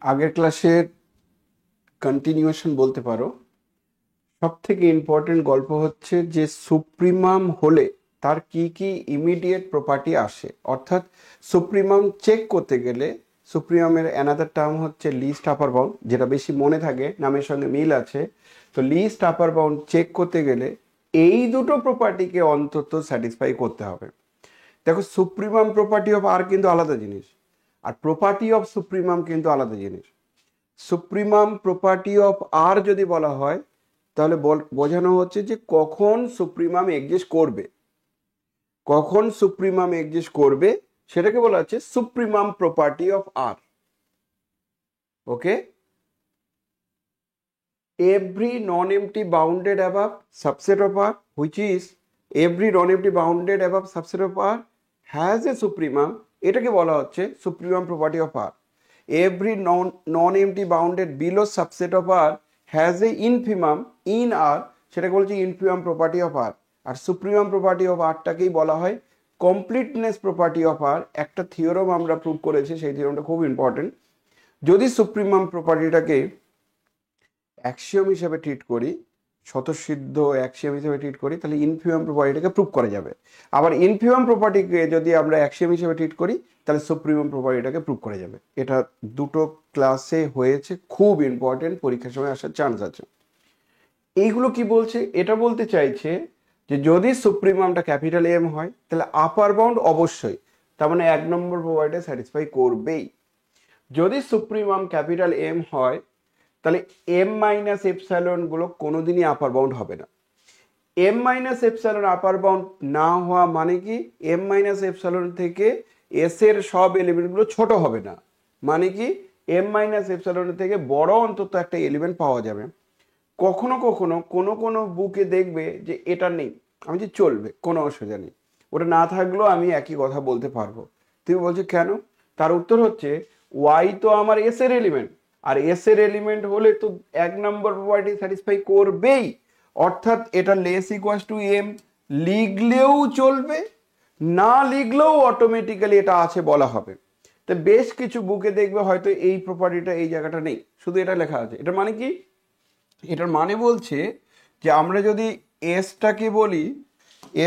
আগের ক্লাসের কন্টিনিউয়েশন বলতে পারো। সব থেকে ইম্পর্টেন্ট গল্প হচ্ছে যে সুপ্রিমাম হলে তার কি কি ইমিডিয়েট প্রপার্টি আসে, অর্থাৎ সুপ্রিমাম চেক করতে গেলে সুপ্রিমামের অ্যানাদার টার্ম হচ্ছে লিস্ট আপার বাউন্ড, যেটা বেশি মনে থাকে, নামের সঙ্গে মিল আছে। তো লিস্ট আপার বাউন্ড চেক করতে গেলে এই দুটো প্রপার্টিকে অন্তত স্যাটিসফাই করতে হবে। দেখো, সুপ্রিমাম প্রপার্টি অফ আর কিন্তু আলাদা জিনিস, আর প্রপার্টি অফ সুপ্রিমাম কিন্তু আলাদা জিনিস। সুপ্রিমাম প্রপার্টি অফ আর যদি বলা হয় তাহলে বোঝানো হচ্ছে যে কখন সুপ্রিমাম এক্সিস্ট করবে, কখন সুপ্রিমাম এক্সিস্ট করবে সেটাকে বলা হচ্ছে supremum property of R. Okay, every non-empty bounded above subset of R, which is every non-empty bounded above subset of R has a supremum, এটাকে বলা হচ্ছে supremum property of R. Every non-empty bounded below subset of R has a infimum in R, সেটাকে বলছে infimum property of R. R supremum property of R টাকেই বলা হয় completeness property of R. একটা theorem আমরা প্রুভ করেছি, সেই থিওরামটা খুব ইম্পর্টেন্ট। যদি সুপ্রিমাম প্রপার্টিটাকে অ্যাক্সিওম হিসেবে ট্রিট করি, স্বতঃসিদ্ধ অ্যাক্সিওম হিসেবে ট্রিট করি, তাহলে ইনফিমাম প্রপার্টিটাকে প্রুভ করা যাবে। আবার ইনফিমাম প্রপার্টিকে যদি আমরা অ্যাক্সিওম হিসেবে ট্রিট করি তাহলে সুপ্রিমাম প্রপার্টিটাকে প্রুভ করা যাবে। এটা দুটো ক্লাসে হয়েছে, খুব ইম্পর্টেন্ট, পরীক্ষার সময় আসার চান্স আছে। এইগুলো কি বলছে? এটা বলতে চাইছে যে যদি সুপ্রিমামটা ক্যাপিটাল এম হয় তাহলে আপার বাউন্ড অবশ্যই, তার মানে 1 নম্বর প্রপার্টিটা স্যাটিসফাই করবেই। যদি সুপ্রিমাম ক্যাপিটাল এম হয় তাহলে এম মাইনাস এপসাইলন গুলো কোনোদিনই আপার বাউন্ড হবে না। M minus epsilon upper bound না হওয়া মানে কি, এম মাইনাস এপসাইলন থেকে এস এর সব এলিমেন্টগুলো ছোট হবে না, মানে কি এম মাইনাস এপসাইলন থেকে বড় অন্তত একটা এলিমেন্ট পাওয়া যাবে। কখনো কখনো কোনো কোনো বুকে দেখবে যে এটা নেই, আমি যে চলবে, কোনো অসুবিধা নেই, ওটা না থাকলেও আমি একই কথা বলতে পারবো। তুমি বলছো কেন? তার উত্তর হচ্ছে ওয়াই তো আমার এস এর এলিমেন্ট, আর এস এর এলিমেন্ট হলে তো 1 নম্বর প্রপার্টি স্যাটিসফাই করবেই, অর্থাৎ এটা লেস ইকুয়ালস টু এম লিখলেও চলবে, না লিখলেও অটোমেটিক্যালি এটা আছে বলা হবে। তো বেশ কিছু বুকে দেখবে হয়তো এই প্রপার্টিটা এই জায়গাটা নেই, শুধু এটা লেখা আছে। এটা মানে কি? এটার মানে বলছে যে আমরা যদি এসটাকে বলি,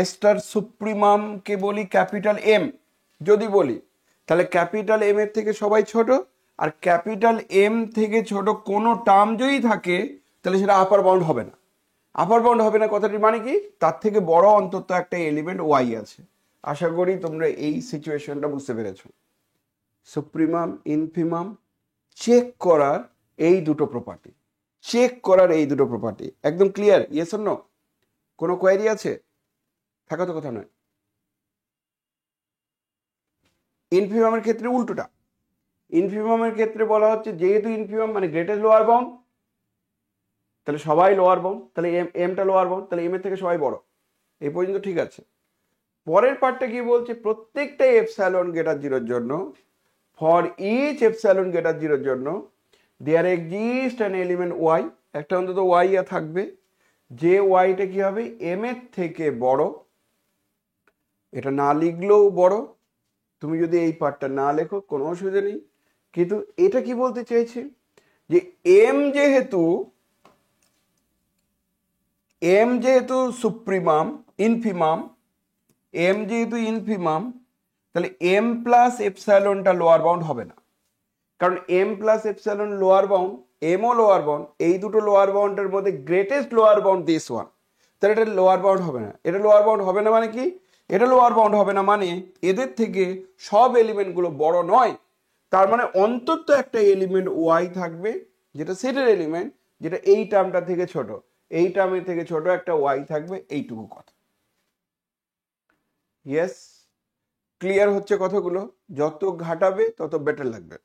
এসটার সুপ্রিমামকে বলি ক্যাপিটাল এম, যদি বলি তাহলে ক্যাপিটাল এম এর থেকে সবাই ছোট, আর ক্যাপিটাল এম থেকে ছোট কোনো টার্ম যদি থাকে তাহলে সেটা আপার বাউন্ড হবে না। আপার বাউন্ড হবে না কথাটির মানে কি, তার থেকে বড় অন্তত একটা এলিমেন্ট ওয়াই আছে। আশা করি তোমরা এই সিচুয়েশনটা বুঝতে পেরেছো। সুপ্রিমাম ইনফিমাম চেক করার এই দুটো প্রপার্টি, চেক করার এই দুটো প্রপার্টি একদম ক্লিয়ার? Yes or no? কোনো কোয়েরি আছে? থাকা তো কথা নয়। ইনফিমামের ক্ষেত্রে উল্টোটা, ইনফিমামের ক্ষেত্রে বলা হচ্ছে যেহেতু ইনফিমাম মানে গ্রেটেস্ট লোয়ার বাউন্ড, তাহলে সবাই লোয়ার বাউন্ড, তাহলে এমটা লোয়ার বাউন্ড, তাহলে এম এর থেকে সবাই বড়। এই পর্যন্ত ঠিক আছে। পরের পার্টটা কি বলছে, প্রত্যেকটা এপসাইলন গ্রেটার জিরোর জন্য, ফর ইচ এপসাইলন গ্রেটার জিরোর জন্য there exist an element Y, একটা অন্তত ওয়াই থাকবে, যে ওয়াইটা কি হবে এম এর থেকে বড়। এটা না লিখলেও বড়, তুমি যদি এই পার্টটা না লেখো কোনো অসুবিধা নেই। কিন্তু এটা কি বলতে চাইছে যে এম যেহেতু সুপ্রিমাম, ইনফিমাম, এম যেহেতু ইনফিমাম, তাহলে এম প্লাস এপসাইলনটা লোয়ার বাউন্ড হবে না, কারণ M plus epsilon lower bound, এমও লোয়ার বাউন্ড, এই দুটো লোয়ার বাউন্ডের মধ্যে greatest lower bound this one, তাহলে এটা লোয়ার বাউন্ড হবে না। এটা লোয়ার বাউন্ড হবে না মানে কি, এটা লোয়ার বাউন্ড হবে না মানে এদের থেকে সব এলিমেন্টগুলো বড় নয়, তার মানে অন্তত একটা এলিমেন্ট ওয়াই থাকবে যেটা সেটের এলিমেন্ট, যেটা এই টার্মটা থেকে ছোট, এই টার্মের থেকে ছোট একটা ওয়াই থাকবে, এইটুকু কথা। ইয়েস, ক্লিয়ার হচ্ছে কথাগুলো? যত ঘাটাবে তত বেটার লাগবে,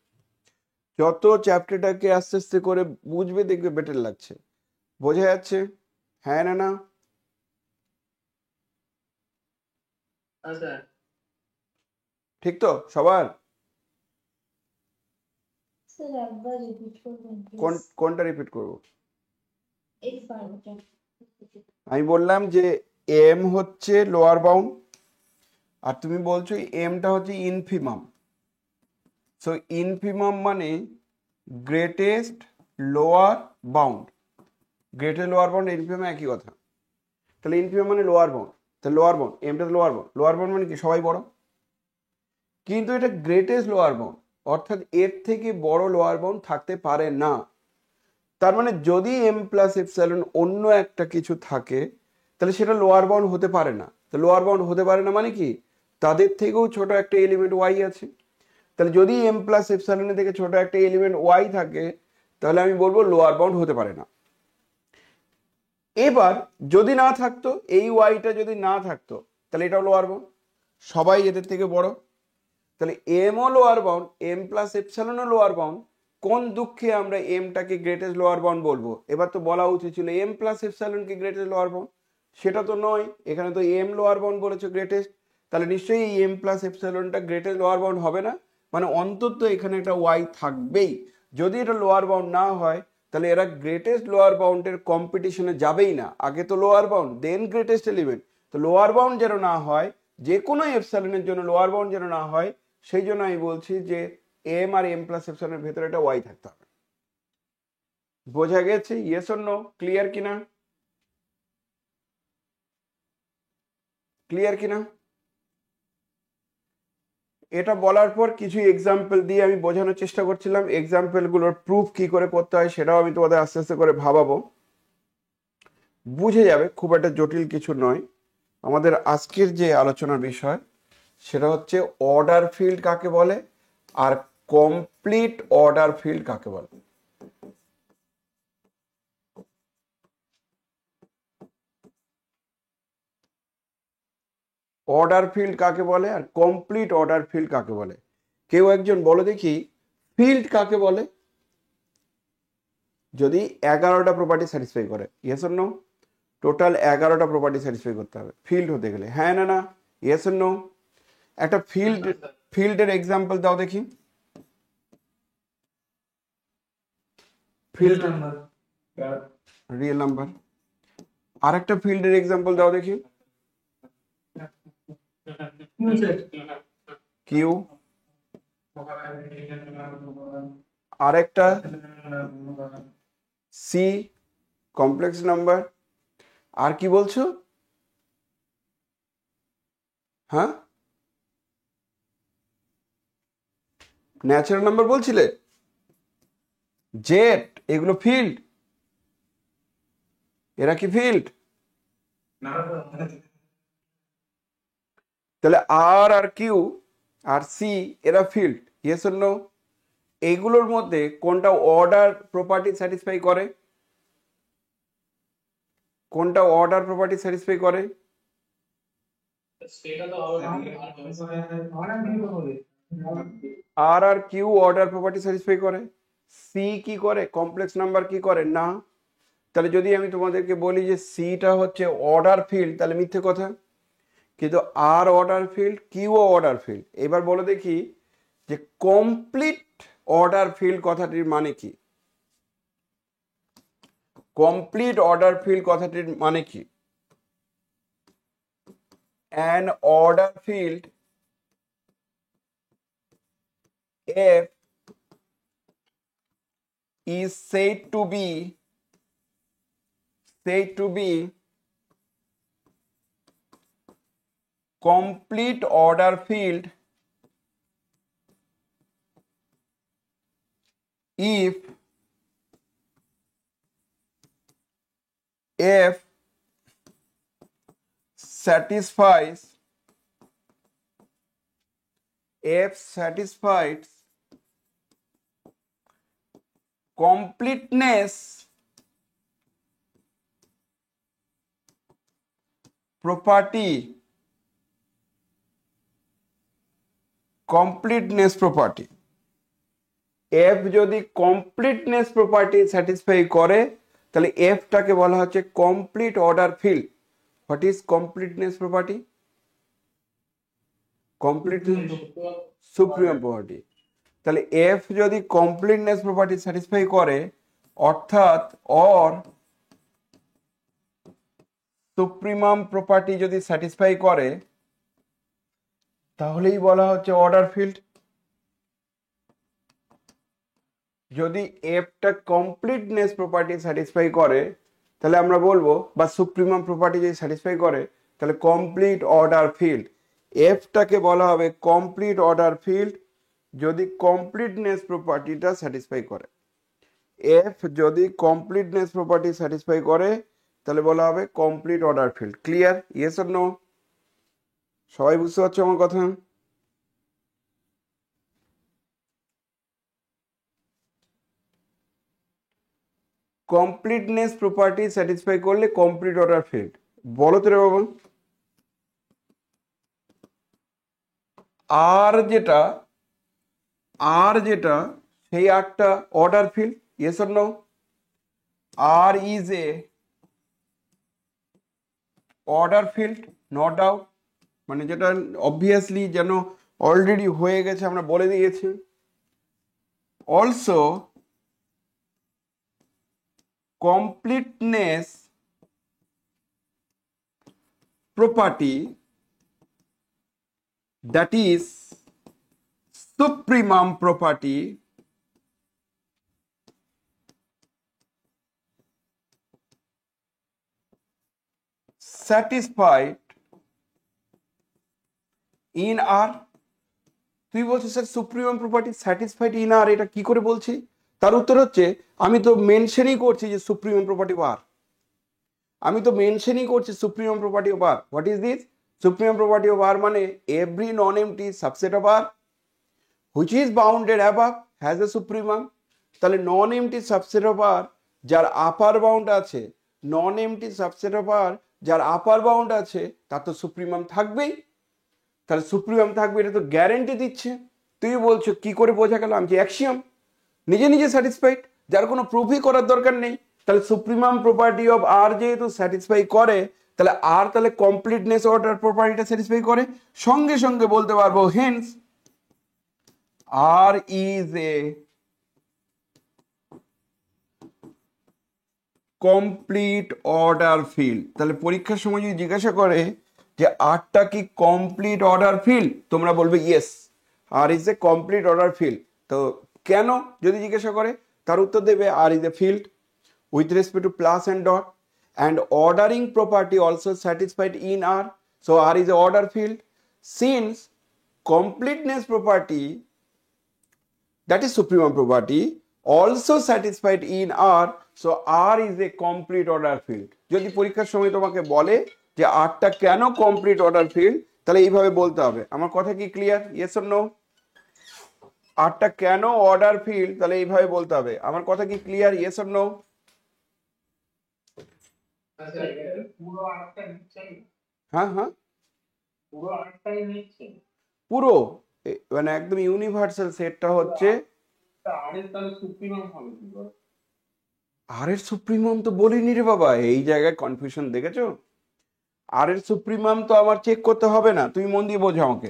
যত চ্যাপ্টারটাকে আস্তে আস্তে করে বুঝবে দেখবে বেটার লাগছে। বোঝা যাচ্ছে? হ্যাঁ না না? ঠিক তো সবার? কোনটা রিপিট করব? আমি বললাম যে এম হচ্ছে লোয়ার বাউন্ড, আর তুমি বলছো এমটা হচ্ছে ইনফিমাম। সো ইনফিমাম মানে greatest lower bound, greatest lower bound এনপিএম একই কথা। তাহলে এনপিএম মানে লোয়ার বাউন্ড, তাহলে লোয়ার বাউন্ড, এমটা লোয়ার বাউন্ড, লোয়ার বাউন্ড মানে কি সবাই বড়, কিন্তু এটা গ্রেটেস্ট লোয়ার বাউন্ড, অর্থাৎ এর থেকে বড় লোয়ার বাউন্ড থাকতে পারে না। তার মানে যদি এম প্লাস এপসাইলন অন্য একটা কিছু থাকে তাহলে সেটা লোয়ার বাউন্ড হতে পারে না। তো লোয়ার বাউন্ড হতে পারে না মানে কি, তাদের থেকেও ছোট একটা এলিমেন্ট ওয়াই আছে। তাহলে যদি এম প্লাস এপসাইলনের থেকে ছোট একটা এলিমেন্ট ওয়াই থাকে তাহলে আমি বলবো লোয়ার বাউন্ড হতে পারে না। এবার যদি না থাকতো, এই ওয়াইটা যদি না থাকতো তাহলে এটাও লোয়ার বাউন্ড, সবাই এদের থেকে বড়, তাহলে এমও লোয়ার বাউন্ড, এম প্লাস এপসাইলনও লোয়ার বাউন্ড। কোন দুঃখে আমরা এমটাকে গ্রেটেস্ট লোয়ার বাউন্ড বলবো? এবার তো বলা উচিত ছিল এম প্লাস এপসাইলনকে গ্রেটেস্ট লোয়ার বাউন্ড, সেটা তো নয়, এখানে তো এম লোয়ার বাউন্ড বলেছো গ্রেটেস্ট, তাহলে নিশ্চয়ই এই এম প্লাস এপসাইলনটা গ্রেটেস্ট লোয়ার বাউন্ড হবে না, মানে অন্তত এখানে একটা ওয়াই থাকবেই। যদি এটা লোয়ার বাউন্ড না হয় তাহলে এরা গ্রেটেস্ট লোয়ার বাউন্ডের কম্পিটিশনে যাবেই না, আগে তো লোয়ার বাউন্ড দেন গ্রেটেস্ট এলিমেন্ট। তো লোয়ার বাউন্ড যেন না হয়, যে কোনো এপসাইলনের জন্য লোয়ার বাউন্ড যেন না হয়, সেই জন্য আমি বলছি যে এম আর এম প্লাস এপসাইলনের ভেতরে একটা ওয়াই থাকতে হবে। বোঝা গেছে? Yes or no? ক্লিয়ার কিনা? ক্লিয়ার কিনা? এটা বলার পর কিছু এক্সাম্পল দিয়ে আমি বোঝানোর চেষ্টা করছিলাম, এক্সাম্পলগুলোর প্রুফ কি করে করতে হয় সেটাও আমি তোমাদের আস্তে আস্তে করে ভাবাবো, বুঝে যাবে, খুব একটা জটিল কিছু নয়। আমাদের আজকের যে আলোচনার বিষয় সেটা হচ্ছে অর্ডার ফিল্ড কাকে বলে আর কমপ্লিট অর্ডার ফিল্ড কাকে বলে। অর্ডার ফিল্ড কাকে বলে আর কমপ্লিট অর্ডার ফিল্ড কাকে বলে? কেউ একজন বলো দেখি ফিল্ড কাকে বলে যদি 11টা প্রপার্টি স্যাটিসফাই করে? Yes or no? টোটাল 11টা প্রপার্টি স্যাটিসফাই করতে হবে ফিল্ড হতে গেলে, হ্যাঁ না না? Yes or no? একটা ফিল্ডের এক্সাম্পল দাও দেখি। Field real number. আরেকটা ফিল্ডের এক্সাম্পল দাও দেখি। কিউ। আরেকটা সি, কমপ্লেক্স নাম্বার। আর কি বলছো? হ্যাঁ, ন্যাচারাল নাম্বার বলছিলে, জেড, এগুলো ফিল্ড? এরা কি ফিল্ড? তাহলে আর আর কিউ আর সি এরা ফিল্ড, ইয়েস অর নো? এইগুলোর মধ্যে কোনটা অর্ডার প্রপার্টি স্যাটিসফাই করে? কোনটা অর্ডার প্রপার্টি স্যাটিসফাই করে? আর আর কিউ অর্ডার প্রপার্টি স্যাটিসফাই করে, সি কি করে, কমপ্লেক্স নাম্বার কি করে না। তাহলে যদি আমি তোমাদেরকে বলি যে সিটা হচ্ছে অর্ডার ফিল্ড তাহলে মিথ্যে কথা, কিন্তু R order field, Q order field. এবার বলো দেখি যে কমপ্লিট অর্ডার ফিল্ড কথাটির মানে কি? কমপ্লিট অর্ডার ফিল্ড কথাটির মানে কি? An order field F is said to be complete order field if F satisfies completeness property, F যদি কমপ্লিটনেস প্রপার্টি স্যাটিসফাই করে তাহলে এফটাকে বলা হচ্ছে complete order field. What is completeness property? Completeness supreme property. তাহলে F যদি completeness property satisfy করে অর্থাৎ or supremum property যদি স্যাটিসফাই করে তাহলেই বলা হচ্ছে অর্ডার ফিল্ড। যদি এফটা কমপ্লিটনেস প্রপার্টি স্যাটিসফাই করে তাহলে আমরা বলবো, বা সুপ্রিমাম প্রপার্টি যদি স্যাটিসফাই করে তাহলে কমপ্লিট অর্ডার ফিল্ড, এফটাকে বলা হবে কমপ্লিট অর্ডার ফিল্ড যদি কমপ্লিটনেস প্রপার্টিটা স্যাটিসফাই করে। এফ যদি কমপ্লিটনেস প্রপার্টি স্যাটিসফাই করে তাহলে বলা হবে complete order field. Clear? Yes or no? সবাই বুঝতে পারছো আমার কথা? কমপ্লিটনেস প্রপার্টি স্যাটিসফাই করলে কমপ্লিট অর্ডার ফিল্ড। বলো তো রে বাবা। আর যেটা সেই আরটা order field. Yes or no? R is a order field, no doubt. মানে যেটা অবভিয়াসলি যেন অলরেডি হয়ে গেছে, আমরা বলে দিয়েছি। Also completeness property, that is supremum property, satisfied in R। তুই বলছিস sir supremum property satisfied in R, এটা কি করে বলছি? তার উত্তর হচ্ছে আমি তো মেনশনই করছি যে সুপ্রিমাম প্রপার্টি অফ আর, আমি তো মেনশনই করছি supremum property of R. What is this? Supremum property of R মানে every non empty subset of R which is bounded above has a supremum। তাহলে non empty subset of R যার upper bound আছে, non empty subset of R যার upper bound আছে তার তো supremum থাকবেই। তাহলে সুপ্রিমাম থাকবে, এটা তো গ্যারেন্টি দিচ্ছে। তুই বলছো কি করে বোঝা গেল? আমি যে অ্যাক্সিয়াম, নিজে নিজে স্যাটিসফাইড, যার কোনো প্রুফই করার দরকার নেই। তাহলে সুপ্রিমাম প্রপার্টি অফ আর যেহেতু স্যাটিসফাই করে, তাহলে আর তাহলে কমপ্লিটনেস অর্ডার প্রপার্টিটা স্যাটিসফাই করে। সঙ্গে সঙ্গে বলতে পারবো hence R is a complete order field. তাহলে পরীক্ষার সময় যদি জিজ্ঞাসা করে যে আরটা কি কমপ্লিট অর্ডার ফিল্ড, তোমরা বলবে yes, R is a complete order field. তো কেন যদি জিজ্ঞাসা করে তার উত্তর দেবে R is a field with respect to plus and dot, and ordering property also satisfied in R, so R is a order field. Since completeness property, that is supremum property, also satisfied in R, so R is a complete order field। যদি পরীক্ষার সময় তোমাকে বলে যে আরটা কেন complete order field, তাহলে এইভাবে বলতে হবে। আমার কথা কি ক্লিয়ার? Yes or no? আরটা কেন অর্ডার ফিল্ড, তাহলে এইভাবে বলতে হবে। আমার কথা কি ক্লিয়ার? Yes or no? হ্যাঁ হ্যাঁ, পুরো মানে একদম ইউনিভার্সাল সেটটা হচ্ছে আর এর সুপ্রিমাম। তো বলিনি রে বাবা, এই জায়গায় কনফিউশন দেখেছো? আর এর সুপ্রিমাম তো আমার চেক করতে হবে না, তুমি মন দিয়ে বোঝো আমাকে।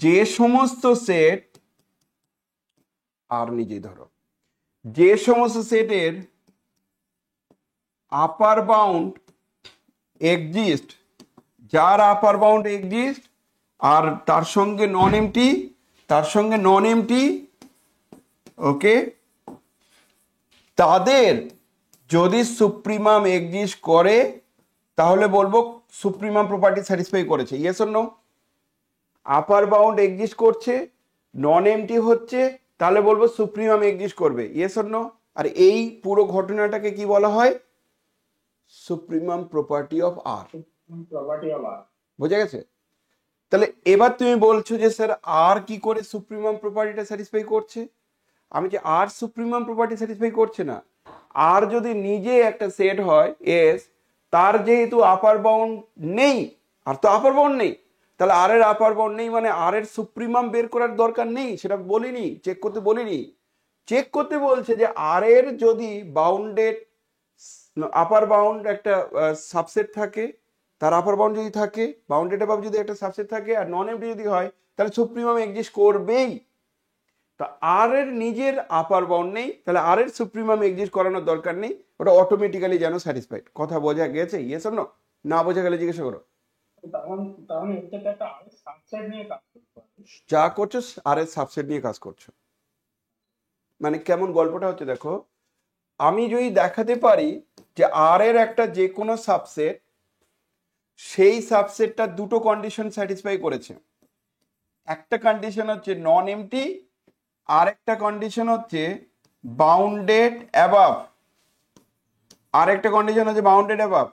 যে সমস্ত সেট, আর নিজেই ধরো, যে সমস্ত সেটের আপার বাউন্ড এক্সিস্ট, যার আপার বাউন্ড এক্সিস্ট আর তার সঙ্গে নন এমটি, ওকে, তাদের যদি সুপ্রিমাম এক্সিস্ট করে তাহলে বলবো সুপ্রিমাম প্রপার্টি স্যাটিসফাই করেছে। Yes or no? Upper bound exist করছে, নন এমটি হচ্ছে, তাহলে বলবো সুপ্রিমাম এক্সিস্ট করবে। Yes or no? আর এই পুরো ঘটনাটাকে কি বলা হয়? Supremum property of R. বোঝা গেছে? তাহলে এবার তুমি বলছো যে স্যার আর কি করে সুপ্রিমাম প্রপার্টিটা স্যাটিসফাই করছে? আমি যে আর সুপ্রিমাম প্রপার্টি স্যাটিসফাই করছে না, আর যদি নিজে একটা সেট হয় এস, তার যেহেতু আপার বাউন্ড নেই, আর তো আপার বাউন্ড নেই, তাহলে আর এর আপার বাউন্ড নেই মানে আর এর সুপ্রিমাম বের করার দরকার নেই, সেটা বলিনি, চেক করতে বলিনি। চেক করতে বলছে যে আর এর যদি বাউন্ডেড আপার বাউন্ড একটা সাবসেট থাকে, তার আপার বাউন্ড যদি থাকে, বাউন্ডেড অ্যাবাভ যদি একটা সাবসেট থাকে আর নন এমটি যদি হয়, তাহলে সুপ্রিমাম এক্সিস্ট করবেই। তা আর এর নিজের আপার বাউন্ড নেই, তাহলে আর এর সুপ্রিমাম এক্সিস্ট করানোর দরকার নেই, ওটা অটোমেটিক্যালি যেন স্যাটিসফাইড। কথা বোঝা গেছে? Yes or no? না বোঝা গেলে জিজ্ঞাসা করো। যা করছো আর এর সাবসেট নিয়ে কাজ করছো। মানে কেমন গল্পটা হচ্ছে দেখো, আমি যদি দেখাতে পারি যে আর এর একটা যে কোনো সাবসেট, সেই সাবসেটটা দুটো কন্ডিশন স্যাটিসফাই করেছে। একটা কন্ডিশন হচ্ছে নন এমটি, আর একটা কন্ডিশন হচ্ছে বাউন্ডেড অ্যাবাভ, আর একটা কন্ডিশন হচ্ছে বাউন্ডেড অ্যাবাভ।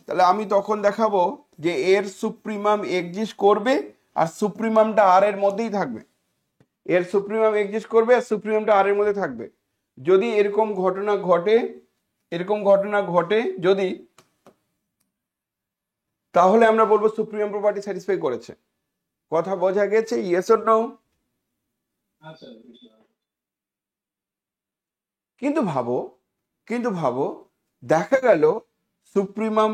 তাহলে আমি তখন দেখাবো যে এর সুপ্রিমাম এক্সিস্ট করবে আর সুপ্রিমামটা আর এর মধ্যেই থাকবে, এর সুপ্রিমাম এক্সিস্ট করবে আর সুপ্রিমামটা আর এর মধ্যে থাকবে। যদি এরকম ঘটনা ঘটে, এরকম ঘটনা ঘটে যদি, তাহলে আমরা বলবো সুপ্রিমাম প্রপার্টি স্যাটিসফাই করেছে। কথা বোঝা গেছে? Yes or no? কিন্তু ভাবো, কিন্তু ভাবো, দেখা গেল সুপ্রিমাম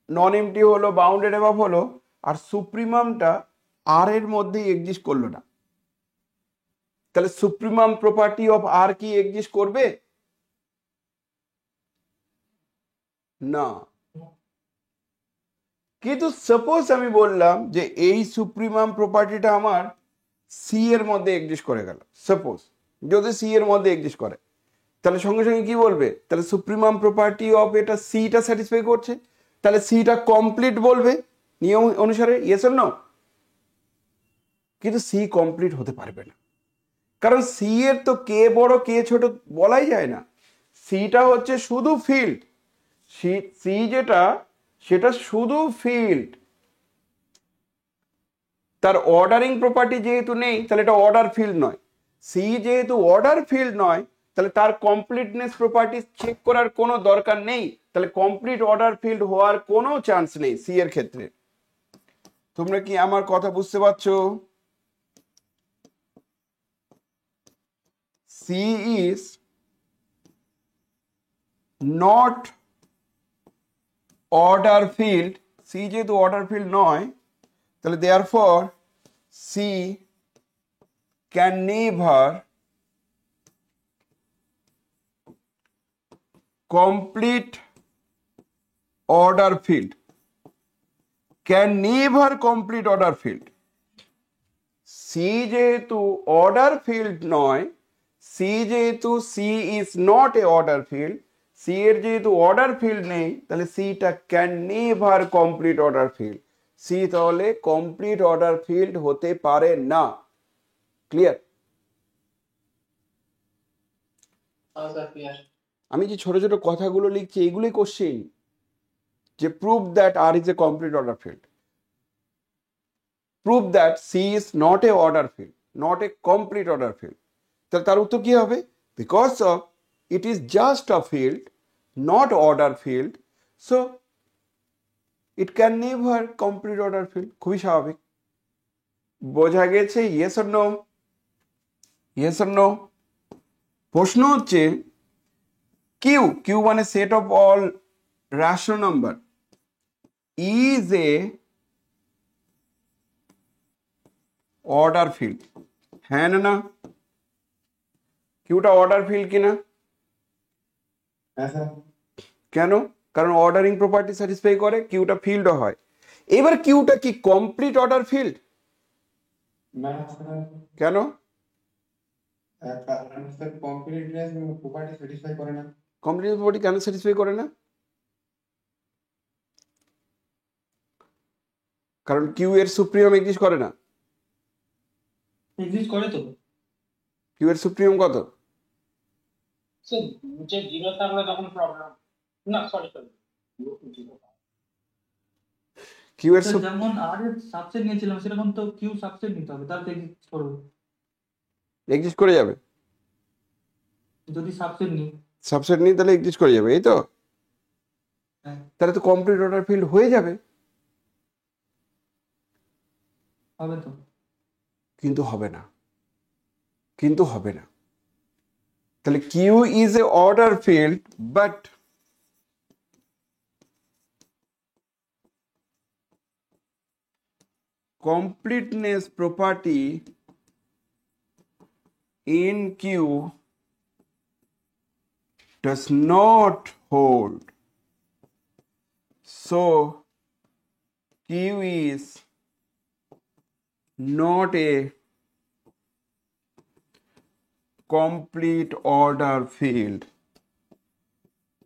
নন এমটি হলো, বাউন্ডেড অ্যাবাভ হলো, আর সুপ্রিমামটা আর এর মধ্যেই এক্সিস্ট করলো না। তাহলে সুপ্রিমাম প্রপার্টি অফ আর কি এক্সিস্ট করবে? না। কিন্তু সাপোজ আমি বললাম যে এই সুপ্রিমাম প্রপার্টিটা আমার সি এর মধ্যে এক্সিস্ট করে গেল, সাপোজ যদি সি এর মধ্যে এক্সিস্ট করে, তাহলে সঙ্গে সঙ্গে কি বলবে? তাহলে সুপ্রিমাম প্রপার্টি অফ এটা সিটা স্যাটিসফাই করছে, তাহলে সিটা কমপ্লিট বলবে নিয়ম অনুসারে, ইয়েস অর নো? কিন্তু সি কমপ্লিট হতে পারবে না, কারণ সি এর তো কে বড় কে ছোট বলাই যায় না। সিটা হচ্ছে শুধু ফিল্ড, সি যেটা সেটা শুধু ফিল্ড, তার অর্ডারিং প্রপার্টি যেহেতু নেই তাহলে এটা অর্ডার ফিল্ড নয়। সি যেহেতু অর্ডার ফিল্ড নয়, তাহলে তার কমপ্লিটনেস প্রপার্টি চেক করার কোনো দরকার নেই, তাহলে কমপ্লিট অর্ডার ফিল্ড হওয়ার কোনো চান্স নেই সি এর ক্ষেত্রে। তোমরা কি আমার কথা বুঝতে পারছো? C is not order field, C যেহেতু অর্ডার ফিল্ড নয়, তাহলে therefore C can never complete order field, can never complete order field। C যেহেতু অর্ডার ফিল্ড নয়, সি যেহেতু C is not a order field, C এর যেহেতু order field নেই, তাহলে সিটা can never complete order field, C তাহলে complete order field হতে পারে না। ক্লিয়ার? আমি যে ছোট ছোট কথাগুলো লিখছি এগুলোই কোশ্চেন, যে prove that R is a complete order field, prove that C is not a order field, not a complete order field। তাহলে তার উত্তর কি হবে? Because of it is just a field, not order field, so it can never complete order field। খুবই স্বাভাবিক। বোঝা গেছে? yes or no? yes or no? প্রশ্ন হচ্ছে Q মানে set of all rational number is a order field, হ্যাঁ না না? কিউটা অর্ডার ফিল্ড কিনা? কেন? কারণ অর্ডারিং প্রপার্টি স্যাটিসফাই করে, কিউটা ফিল্ডও হয়। এবার কিউটা কি কমপ্লিট অর্ডার ফিল্ড? কেন? কমপ্লিট প্রপার্টি কেন স্যাটিসফাই করে না? কারণ কিউ এর সুপ্রিমাম এক্সিস্ট করে না। এক্সিস্ট করে তো। কিউ এর সুপ্রিমাম কত? সো যে জিরো থাকলে তখন প্রবলেম না, সরি সরি কিউ এর যেমন আর এর সাবসেট নিয়েছিলাম সেরকম তো কিউ সাবসেট নিতে হবে, তাহলে এক্সিস্ট করবে। এক্সিস্ট করে যাবে যদি সাবসেট নিই, সাবসেট নিয়ে, তাহলে এক্সিস্ট করে যাবে, এই তো? হ্যাঁ তাহলে তো কমপ্লিট অর্ডার ফিল্ড হয়ে যাবে। হবে তো। কিন্তু হবে না, কিন্তু হবে না। তাহলে Q is a order field, but completeness property in Q does not hold, so Q is not a complete order field,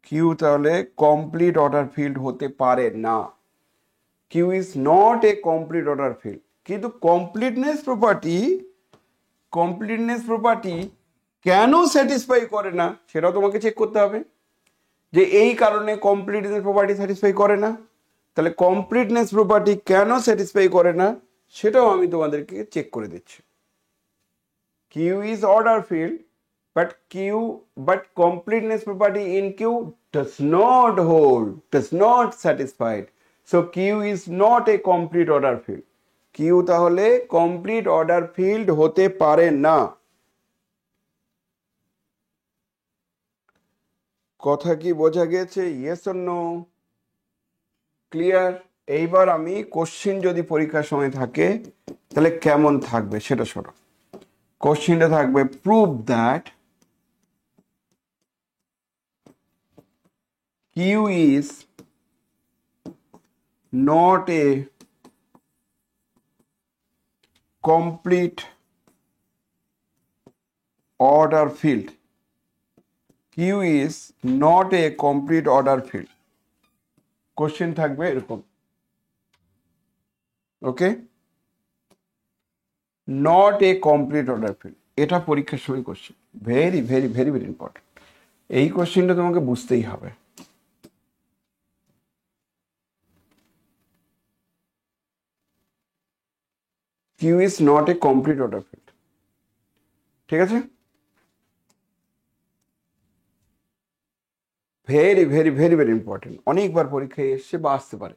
Q তাহলে কমপ্লিট অর্ডার ফিল্ড হতে পারে না। Q is not a complete order field. কিন্তু completeness property কেন satisfy করে না সেটাও তোমাকে চেক করতে হবে, যে এই কারণে কমপ্লিটনেস প্রপার্টি স্যাটিসফাই করে না। তাহলে কমপ্লিটনেস প্রপার্টি কেন স্যাটিসফাই করে না সেটাও আমি তোমাদেরকে চেক করে দিচ্ছি। Q is order field, but completeness property in Q does not satisfied. So Q is not a complete order field. Q তাহলে complete order field হতে পারে না। কথা কি বোঝা গেছে? Yes or no? ক্লিয়ার? এইবার আমি কোশ্চিন যদি পরীক্ষার সময় থাকে তাহলে কেমন থাকবে সেটা শোনো। কোশ্চিনটা থাকবে prove that Q is not a complete order field. Q is not a complete order field. Question থাকবে এরকম, okay? Not a complete order field, এটা পরীক্ষার সময় question, very very very very important. এই কোশ্চেনটা তোমাকে বুঝতেই হবে। Q is not a complete order field, ঠিক আছে? Very very very very important, অনেকবার পরীক্ষায় এসছে বা আসতে পারে।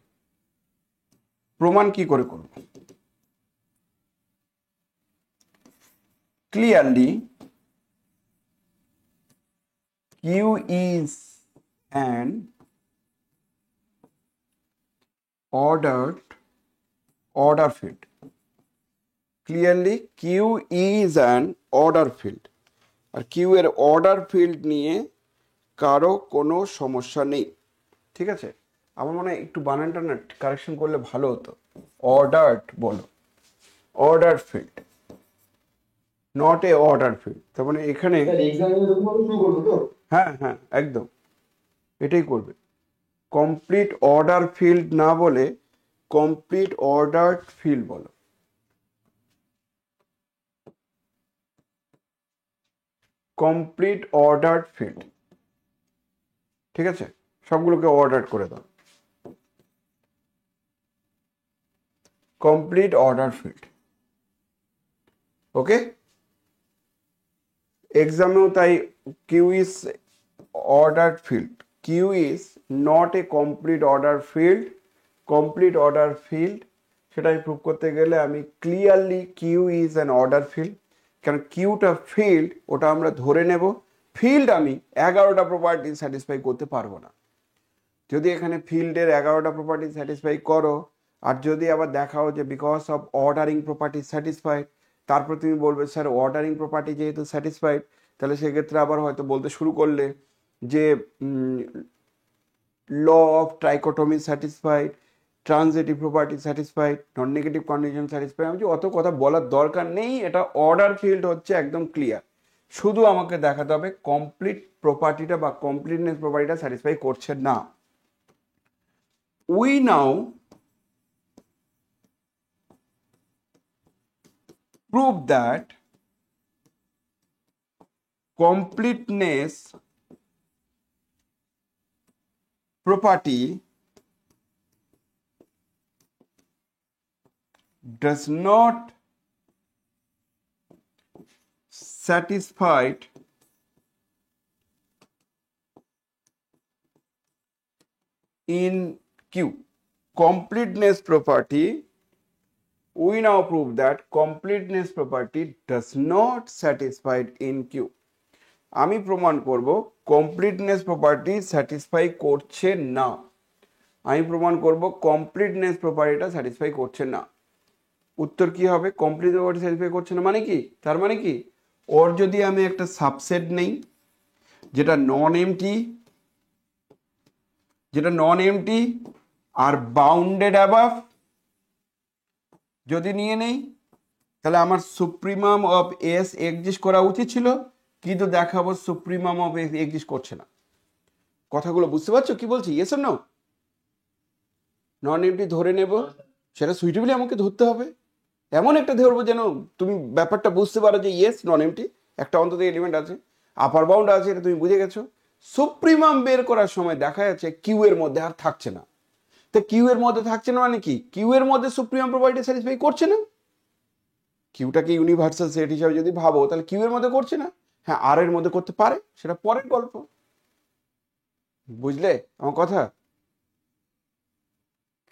প্রমাণ কি করে করব? Clearly Q is an order field. Clearly Q is an order field. আর Q এর অর্ডার ফিল্ড নিয়ে কারো কোনো সমস্যা নেই, ঠিক আছে? আমার মনে হয় একটু বানানটা না কারেকশন করলে ভালো হতো। অর্ডার্ড বলো, order field, not a order field. তার মানে এখানে হ্যাঁ হ্যাঁ একদম এটাই করবে। কমপ্লিট অর্ডার ফিল্ড না বলে কমপ্লিট অর্ডার্ড ফিল্ড বলো। কমপ্লিট অর্ডার্ড ফিল্ড, ঠিক আছে? সবগুলোকে অর্ডার করে দাও, কমপ্লিট অর্ডার ফিল্ড, ওকে? এক্সামেও তাই Q is ordered field, Q is not a complete order field. Complete order field সেটাই প্রুভ করতে গেলে আমি clearly Q is an order field, কারণ কিউটা ফিল্ড ওটা আমরা ধরে নেব। ফিল্ড আমি 11টা প্রপার্টি স্যাটিসফাই করতে পারবো না। যদি এখানে ফিল্ডের 11টা প্রপার্টি স্যাটিসফাই করো, আর যদি আবার দেখাও যে because of ordering property satisfied, তারপর তুমি বলবে স্যার অর্ডারিং প্রপার্টি যেহেতু স্যাটিসফাইড, তাহলে সেক্ষেত্রে আবার হয়তো বলতে শুরু করলে যে law of trichotomy satisfied, transitive property satisfied, non negative condition satisfied. আমি অত কথা বলার দরকার নেই, এটা অর্ডার ফিল্ড হচ্ছে একদম ক্লিয়ার। শুধু আমাকে দেখাতে হবে কমপ্লিট প্রপার্টিটা বা কমপ্লিটনেস প্রপার্টিটা স্যাটিসফাই করছে না। We now prove that completeness property does not satisfied in Q. Completeness property, we now prove that completeness property does not satisfied in Q. আমি প্রমাণ করব কমপ্লিটনেস প্রপার্টি স্যাটিসফাই করছে না। আমি প্রমাণ করব কমপ্লিটনেস প্রপার্টিটা স্যাটিসফাই করছে না। উত্তর কি হবে? কমপ্লিট প্রপার্টি স্যাটিসফাই করছে না মানে কি? তার মানে কি, ওর যদি আমি একটা সাবসেট নেই যেটা নন এমটি আর বাউন্ডেড অ্যাবাভ যদি নিয়ে নেই, তাহলে আমার সুপ্রিমাম অফ এস এক্সিস্ট করা উচিত ছিল, কিন্তু দেখাবো সুপ্রিমাম অফ এক্সিস্ট করছে না। কথাগুলো বুঝতে পারছো কি বলছি? Yes or no? Non empty ধরে নেব, সেটা সুইটেবলি আমাকে ধরতে হবে, এমন একটা ধরবো যেন তুমি ব্যাপারটা বুঝতে পারো যে ইয়েস নন এমটি একটা অন্তত এলিমেন্ট আছে, আপার বাউন্ড আছে, এটা তুমি বুঝে গেছো। সুপ্রিমাম বের করার সময় দেখা যাচ্ছে কিউ এর মধ্যে আর থাকছে না। তো কিউ এর মধ্যে থাকছে না মানে কি? কিউ এর মধ্যে সুপ্রিমাম প্রপার্টি স্যাটিসফাই করছে না। কিউটাকে ইউনিভার্সাল সেট হিসাবে যদি ভাবো তাহলে কিউ এর মধ্যে করছে না। হ্যাঁ, আর এর মধ্যে করতে পারে, সেটা পরের গল্প। বুঝলে আমার কথা?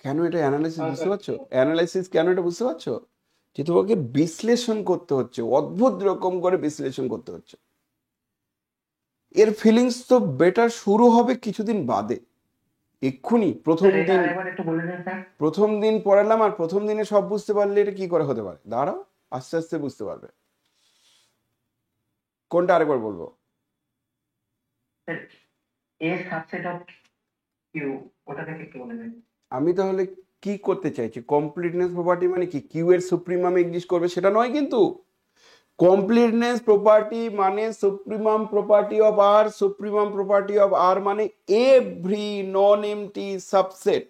কেন এটা অ্যানালাইসিস বুঝতে পারছো? অ্যানালাইসিস কেন এটা বুঝতে পারছো? যে তোমাকে বিশ্লেষণ করতে হচ্ছে, অদ্ভুত রকম করে বিশ্লেষণ করতে হচ্ছে। এর ফিলিংস তো বেটার শুরু হবে কিছুদিন বাদে। এক্ষুনি প্রথম দিন পড়ালাম আর প্রথম দিনে সব বুঝতে পারলে এটা কি করে হতে পারে? দাঁড়াও, আস্তে আস্তে বুঝতে পারবে। কোনটা আরেকবার বলবো? আমি তাহলে কি করতে চাইছি? কমপ্লিটনেস প্রপার্টি মানে কি? কিউ এর সুপ্রিমাম এক্সিস্ট করবে সেটা নয় কিন্তু। কমপ্লিটনেস প্রপার্টি মানে supremum property of R, supremum property of R মানে every non empty subset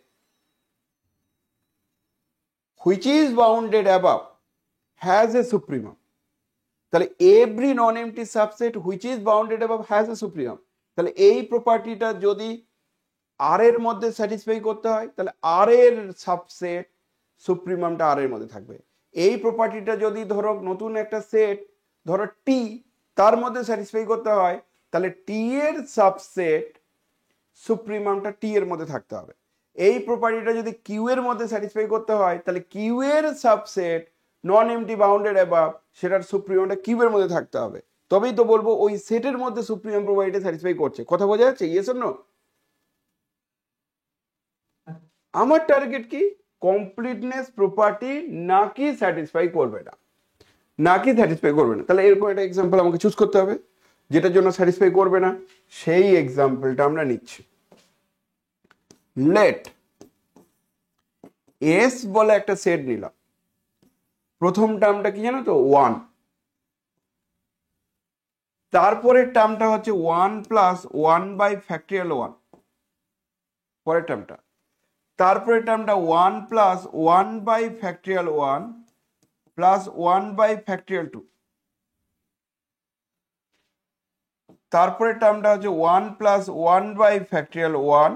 which is bounded above has a supremum. তাহলে every non empty subset which is bounded above has a supremum. তাহলে এই প্রপার্টিটা যদি আর এর মধ্যে satisfy করতে হয় তাহলে আর এর সাবসেট সুপ্রিমামটা আর এর মধ্যে থাকবে। এই প্রপার্টিটা যদি ধরো নতুন একটা সেট ধরো টি, তার মধ্যে স্যাটিসফাই করতে হয় তাহলে টি এর সাবসেট সুপ্রিমামটা টি এর মধ্যে থাকতে হবে। এই প্রপার্টিটা যদি কিউ এর মধ্যে স্যাটিসফাই করতে হয় তাহলে কিউ এর সাবসেট নন এমটি বাউন্ডেড অ্যাবাভ সেটার সুপ্রিমামটা কিউ এর মধ্যে থাকতে হবে। তবেই তো বলবো ওই সেটের মধ্যে সুপ্রিমাম প্রপার্টিটা স্যাটিসফাই করছে। কথা বোঝা যাচ্ছে? Yes or no? আমার টার্গেট কি? কমপ্লিটনেস প্রপার্টি নাকি স্যাটিসফাই করবে না, নাকি স্যাটিসফাই করবে না। তাহলে এরকম একটা এক্সাম্পল আমাকে চুজ করতে হবে যেটার জন্য স্যাটিসফাই করবে না। সেই এক্সাম্পলটা আমরা নিচ্ছি। লেট এস বলে একটা সেট নিলাম। প্রথম টার্মটা কি জানো তো? 1। তারপরের টার্মটা হচ্ছে 1 প্লাস 1 বাই ফ্যাক্টরিয়াল 1, পরের টার্মটা। তারপরে টার্মটা 1 plus 1 by factorial 1 plus 1 by factorial 2। তারপরে টার্মটা হচ্ছে 1 plus 1 by factorial 1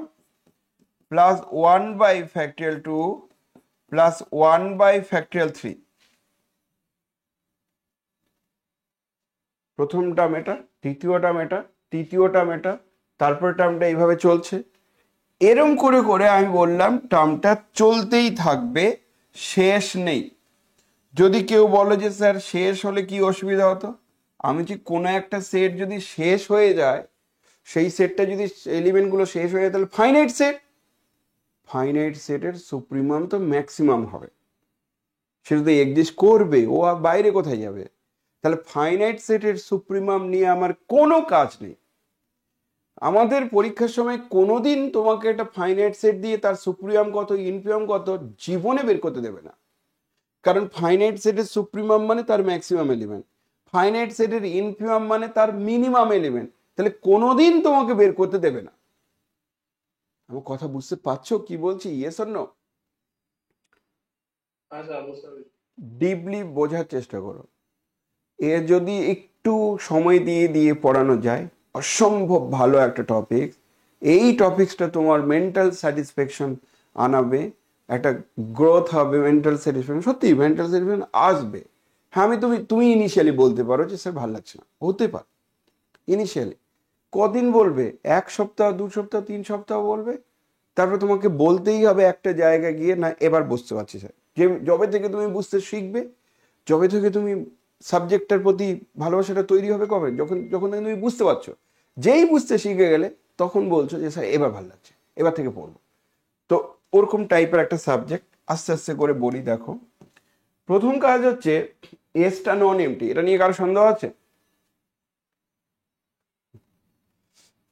plus 1 by factorial 2 plus 1 by factorial 3। প্রথম টার্ম এটা, দ্বিতীয় টার্ম এটা, তৃতীয় টার্ম এটা, তারপরে টার্মটা এইভাবে চলছে। এরম করে করে আমি বললাম টার্মটা চলতেই থাকবে, শেষ নেই। যদি কেউ বলে যে স্যার শেষ হলে কি অসুবিধা হতো, আমি যে কোনো একটা সেট যদি শেষ হয়ে যায়, সেই সেটটা যদি এলিমেন্টগুলো শেষ হয়ে যায় তাহলে ফাইনাইট সেট, ফাইনাইট সেটের সুপ্রিমাম তো ম্যাক্সিমাম হবে। সে যদি এক্সিস্ট করবে, ও আর বাইরে কোথায় যাবে? তাহলে ফাইনাইট সেটের সুপ্রিমাম নিয়ে আমার কোনো কাজ নেই। আমাদের পরীক্ষার সময় কোনোদিন তোমাকে একটা ফাইনাইট সেট দিয়ে তার সুপ্রিমাম কত ইনফিমাম কত জীবনে বের করতে দেবে না। কারণ ফাইনাইট সেটের সুপ্রিমাম মানে তার ম্যাক্সিমাম এলিমেন্ট, ফাইনাইট সেটের ইনফিমাম মানে তার মিনিমাম এলিমেন্ট। তাহলে কোনোদিন তোমাকে বের করতে দেবে না। আমার কথা বুঝতে পারছো কি বলছি? Yes or no? ডিপলি বোঝার চেষ্টা করো। এ যদি একটু সময় দিয়ে দিয়ে পড়ানো যায়, অসম্ভব ভালো একটা টপিক। এই টপিকসটা তোমার মেন্টাল স্যাটিসফ্যাকশন আনাবে, একটা গ্রোথ হবে, মেন্টাল স্যাটিসফ্যাকশন, সত্যি মেন্টাল স্যাটিসফ্যাকশন আসবে। হ্যাঁ, তুমি ইনিশিয়ালি বলতে পারো যে স্যার ভালো লাগছে না, হতে পারে ইনিশিয়ালি। কদিন বলবে? 1 সপ্তাহ, 2 সপ্তাহ, 3 সপ্তাহ বলবে। তারপর তোমাকে বলতেই হবে একটা জায়গায় গিয়ে, না এবার বুঝতে পারছি স্যার। যে যবে থেকে তুমি বুঝতে শিখবে, যবে থেকে তুমি সাবজেক্টটার প্রতি ভালোবাসাটা তৈরি হবে, কবে? যখন যখন থেকে তুমি বুঝতে পারছো। যেই বুঝতে শিখে গেলে তখন বলছো যে স্যার এবার ভালো লাগছে, এবার থেকে পড়বো। তো ওরকম টাইপের একটা সাবজেক্ট। আস্তে আস্তে করে বলি, দেখো। প্রথম কাজ হচ্ছে এসটা নন এমটি। এটা নিয়ে কারো সন্দেহ আছে?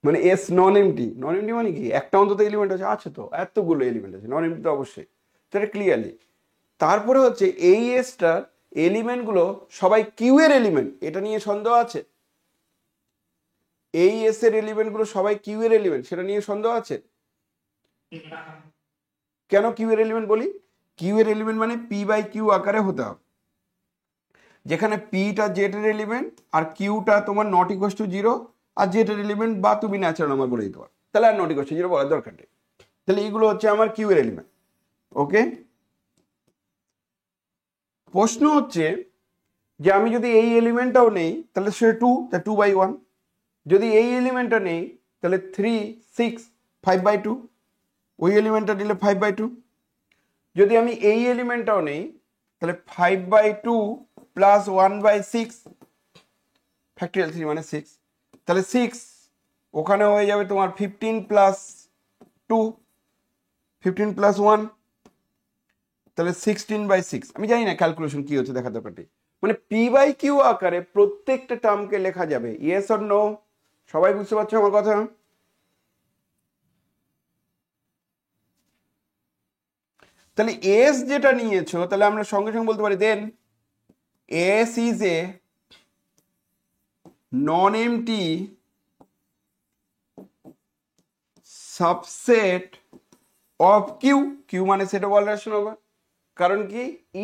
মানে এস নন এমটি, নন এমটি মানে কি? একটা অন্তত এলিমেন্ট আছে? আছে তো, এতগুলো এলিমেন্ট আছে, নন এমটি তো অবশ্যই। সেটা ক্লিয়ারলি। তারপরে হচ্ছে এই এসটার এলিমেন্টগুলো সবাই কিউ এর এলিমেন্ট, এটা নিয়ে সন্দেহ আছে? এই এস এর এলিমেন্ট গুলো সবাই কিউ এর এলিমেন্ট, সেটা নিয়ে সন্দেহ আছে? কেন কিউ এর এলিমেন্ট বলি? কিউ এর এলিমেন্ট মানে পি বাই কিউ আকারে হতে হবে, যেখানে পিটা জেড এর এলিমেন্ট আর কিউটা তোমার নট ইকুয়াল টু জিরো, আর জেড এর এলিমেন্ট বা তুমি ন্যাচারাল নাম্বার বলে দিতে পারো, তাহলে আর নট ইকুয়াল টু জিরো বলার দরকার নেই। তাহলে এইগুলো হচ্ছে আমার কিউ এর এলিমেন্ট। ওকে, প্রশ্ন হচ্ছে যে আমি যদি এই এলিমেন্টটাও নেই তাহলে সে টু, তা টু বাই ওয়ান। যদি এই এলিমেন্টটা নেই তাহলে 3, 6, 5/2, ওই এলিমেন্টটা নিলে 5/2। যদি আমি এই এলিমেন্টটাও নেই তাহলে 5/2 প্লাস 1/6, ফ্যাক্টরিয়াল 3 মানে 6, তাহলে 6 ওখানে হয়ে যাবে তোমার 15 প্লাস 2, 15 প্লাস 1, তাহলে 16/6। আমি জানি না ক্যালকুলেশন কি হচ্ছে, দেখা দরকার নেই। মানে পি বাই কিউ আকারে প্রত্যেকটা টার্মকে লেখা যাবে, ইয়েস অর নো? সবাই বুঝতে পারছো আমার কথা? তাহলে এস যেটা নিয়েছো, তাহলে আমরা সঙ্গে সঙ্গে বলতে পারি then S is a non empty subset of Q. Q মানে সেট অফ অল রেশন হবে, কারণ কি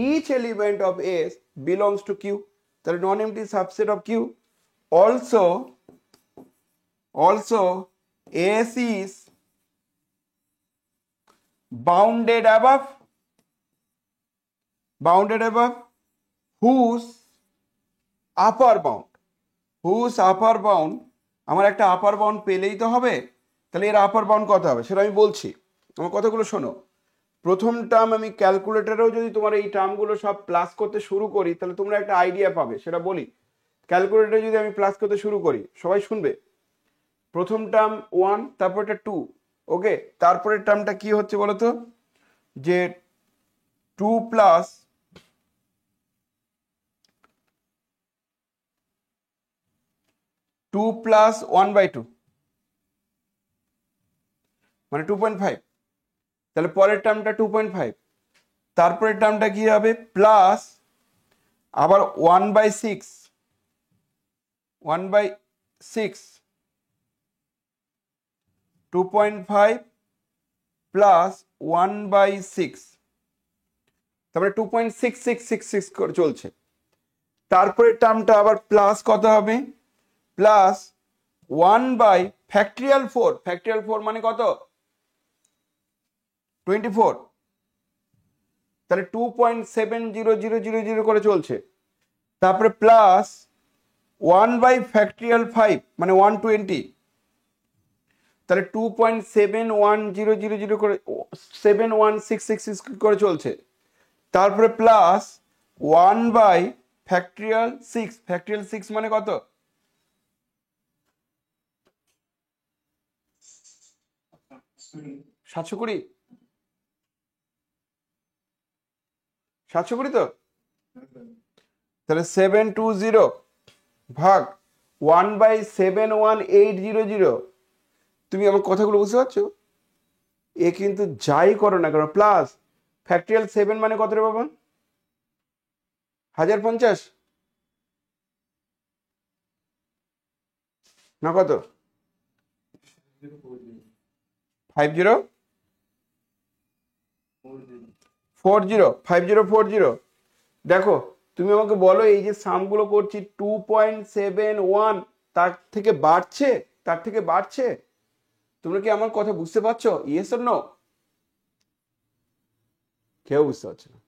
each element of S belongs to Q, তাহলে non empty subset of Q. Also S is bounded above whose upper bound আমার একটা আপার bound পেলেই তো হবে, তাহলে এর আপার বাউন্ড কত হবে সেটা আমি বলছি। আমার কথাগুলো শোনো। প্রথম টার্ম আমি ক্যালকুলেটরেও যদি তোমার এই টার্মগুলো সব প্লাস করতে শুরু করি তাহলে তোমরা একটা আইডিয়া পাবে, সেটা বলি। ক্যালকুলেটরে যদি আমি প্লাস করতে শুরু করি, সবাই শুনবে, প্রথম টার্ম 1, তারপর এটা 2, ওকে, তারপরের টার্মটা কি হচ্ছে বলো তো, যে 2 প্লাস 1/2 মানে 2.5, তাহলে পরের টার্মটা 2.5, তারপরের টার্মটা কি হবে প্লাস আবার 1/6, 2.5 প্লাস 1/6, তারপরে 2.6666 করে চলছে। তারপরে টার্মটা আবার প্লাস কত হবে, প্লাস 1/4, ফ্যাক্টরিয়াল 4 মানে কত, 24, তাহলে 2.70000 করে চলছে। তারপরে প্লাস 1/5 মানে 120, তাহলে 2.71000 করে 71666 করে চলছে। তারপরে প্লাস 1/6, ফ্যাক্টরিয়াল 6 মানে কত, 720, 720 তো, তাহলে 720 ভাগ 1/71800। তুমি আমার কথাগুলো বুঝতে পারছো? এ কিন্তু যাই করো না কেন প্লাস ফ্যাক্টরিয়াল 7 মানে কত রে বাবা, 1050 না কত, 5040, দেখো তুমি আমাকে বলো এই যে সামগুলো করছি 2.71 তার থেকে বাড়ছে, তোমরা কি আমার কথা বুঝতে পারছো? Yes or no? কেউ বুঝতে পারছো না?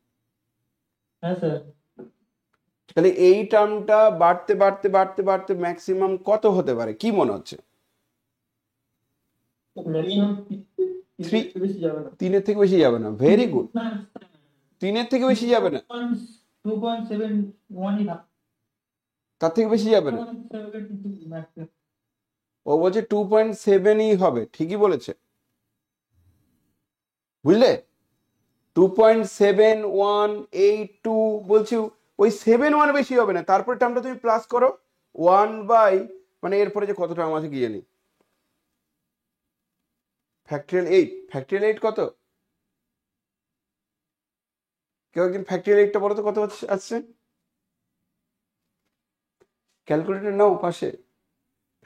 হ্যাঁ স্যার। তাহলে এই টার্মটা বাড়তে বাড়তে বাড়তে বাড়তে ম্যাক্সিমাম কত হতে পারে কি মনে হচ্ছে? ম্যাক্সিমাম 3, বেশি যাবে না। 3 এর থেকে বেশি যাবে না, ভেরি গুড, 3 এর থেকে বেশি যাবে না, 2.71 তার থেকে বেশি যাবে না। ও বলছে 2.7ই হবে, ঠিকই বলেছে, বুঝলে? 2.7182 বলছি, ওই 7 বেশি হবে না। তারপরে টার্মটা তুমি প্লাস করো 1 এরপরে যে কত টার্ম আছে কি জানি, ফ্যাক্টরিয়াল 8 কত, কেউ একদিন ফ্যাক্টরিয়াল 8টা বলো তো কত আসছে, ক্যালকুলেটর নাও পাশে,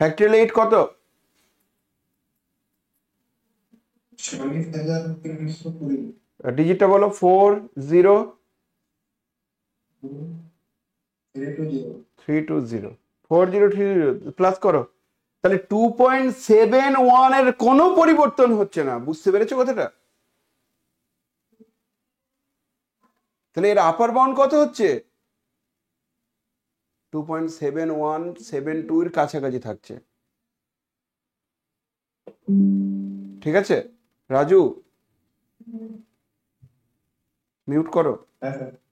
ফ্যাক্টরিয়াল 8 কত? 40,320 ডিজিটটা বলো। 40 320 4030 প্লাস করো। তাহলে 2.71 এর কোনো পরিবর্তন হচ্ছে না। বুঝতে পেরেছো কথাটা? তাহলে এর আপার বাউন্ড কত হচ্ছে? 2.7172 এর কাছাকাছি থাকছে। ঠিক আছে রাজু, মিউট করো,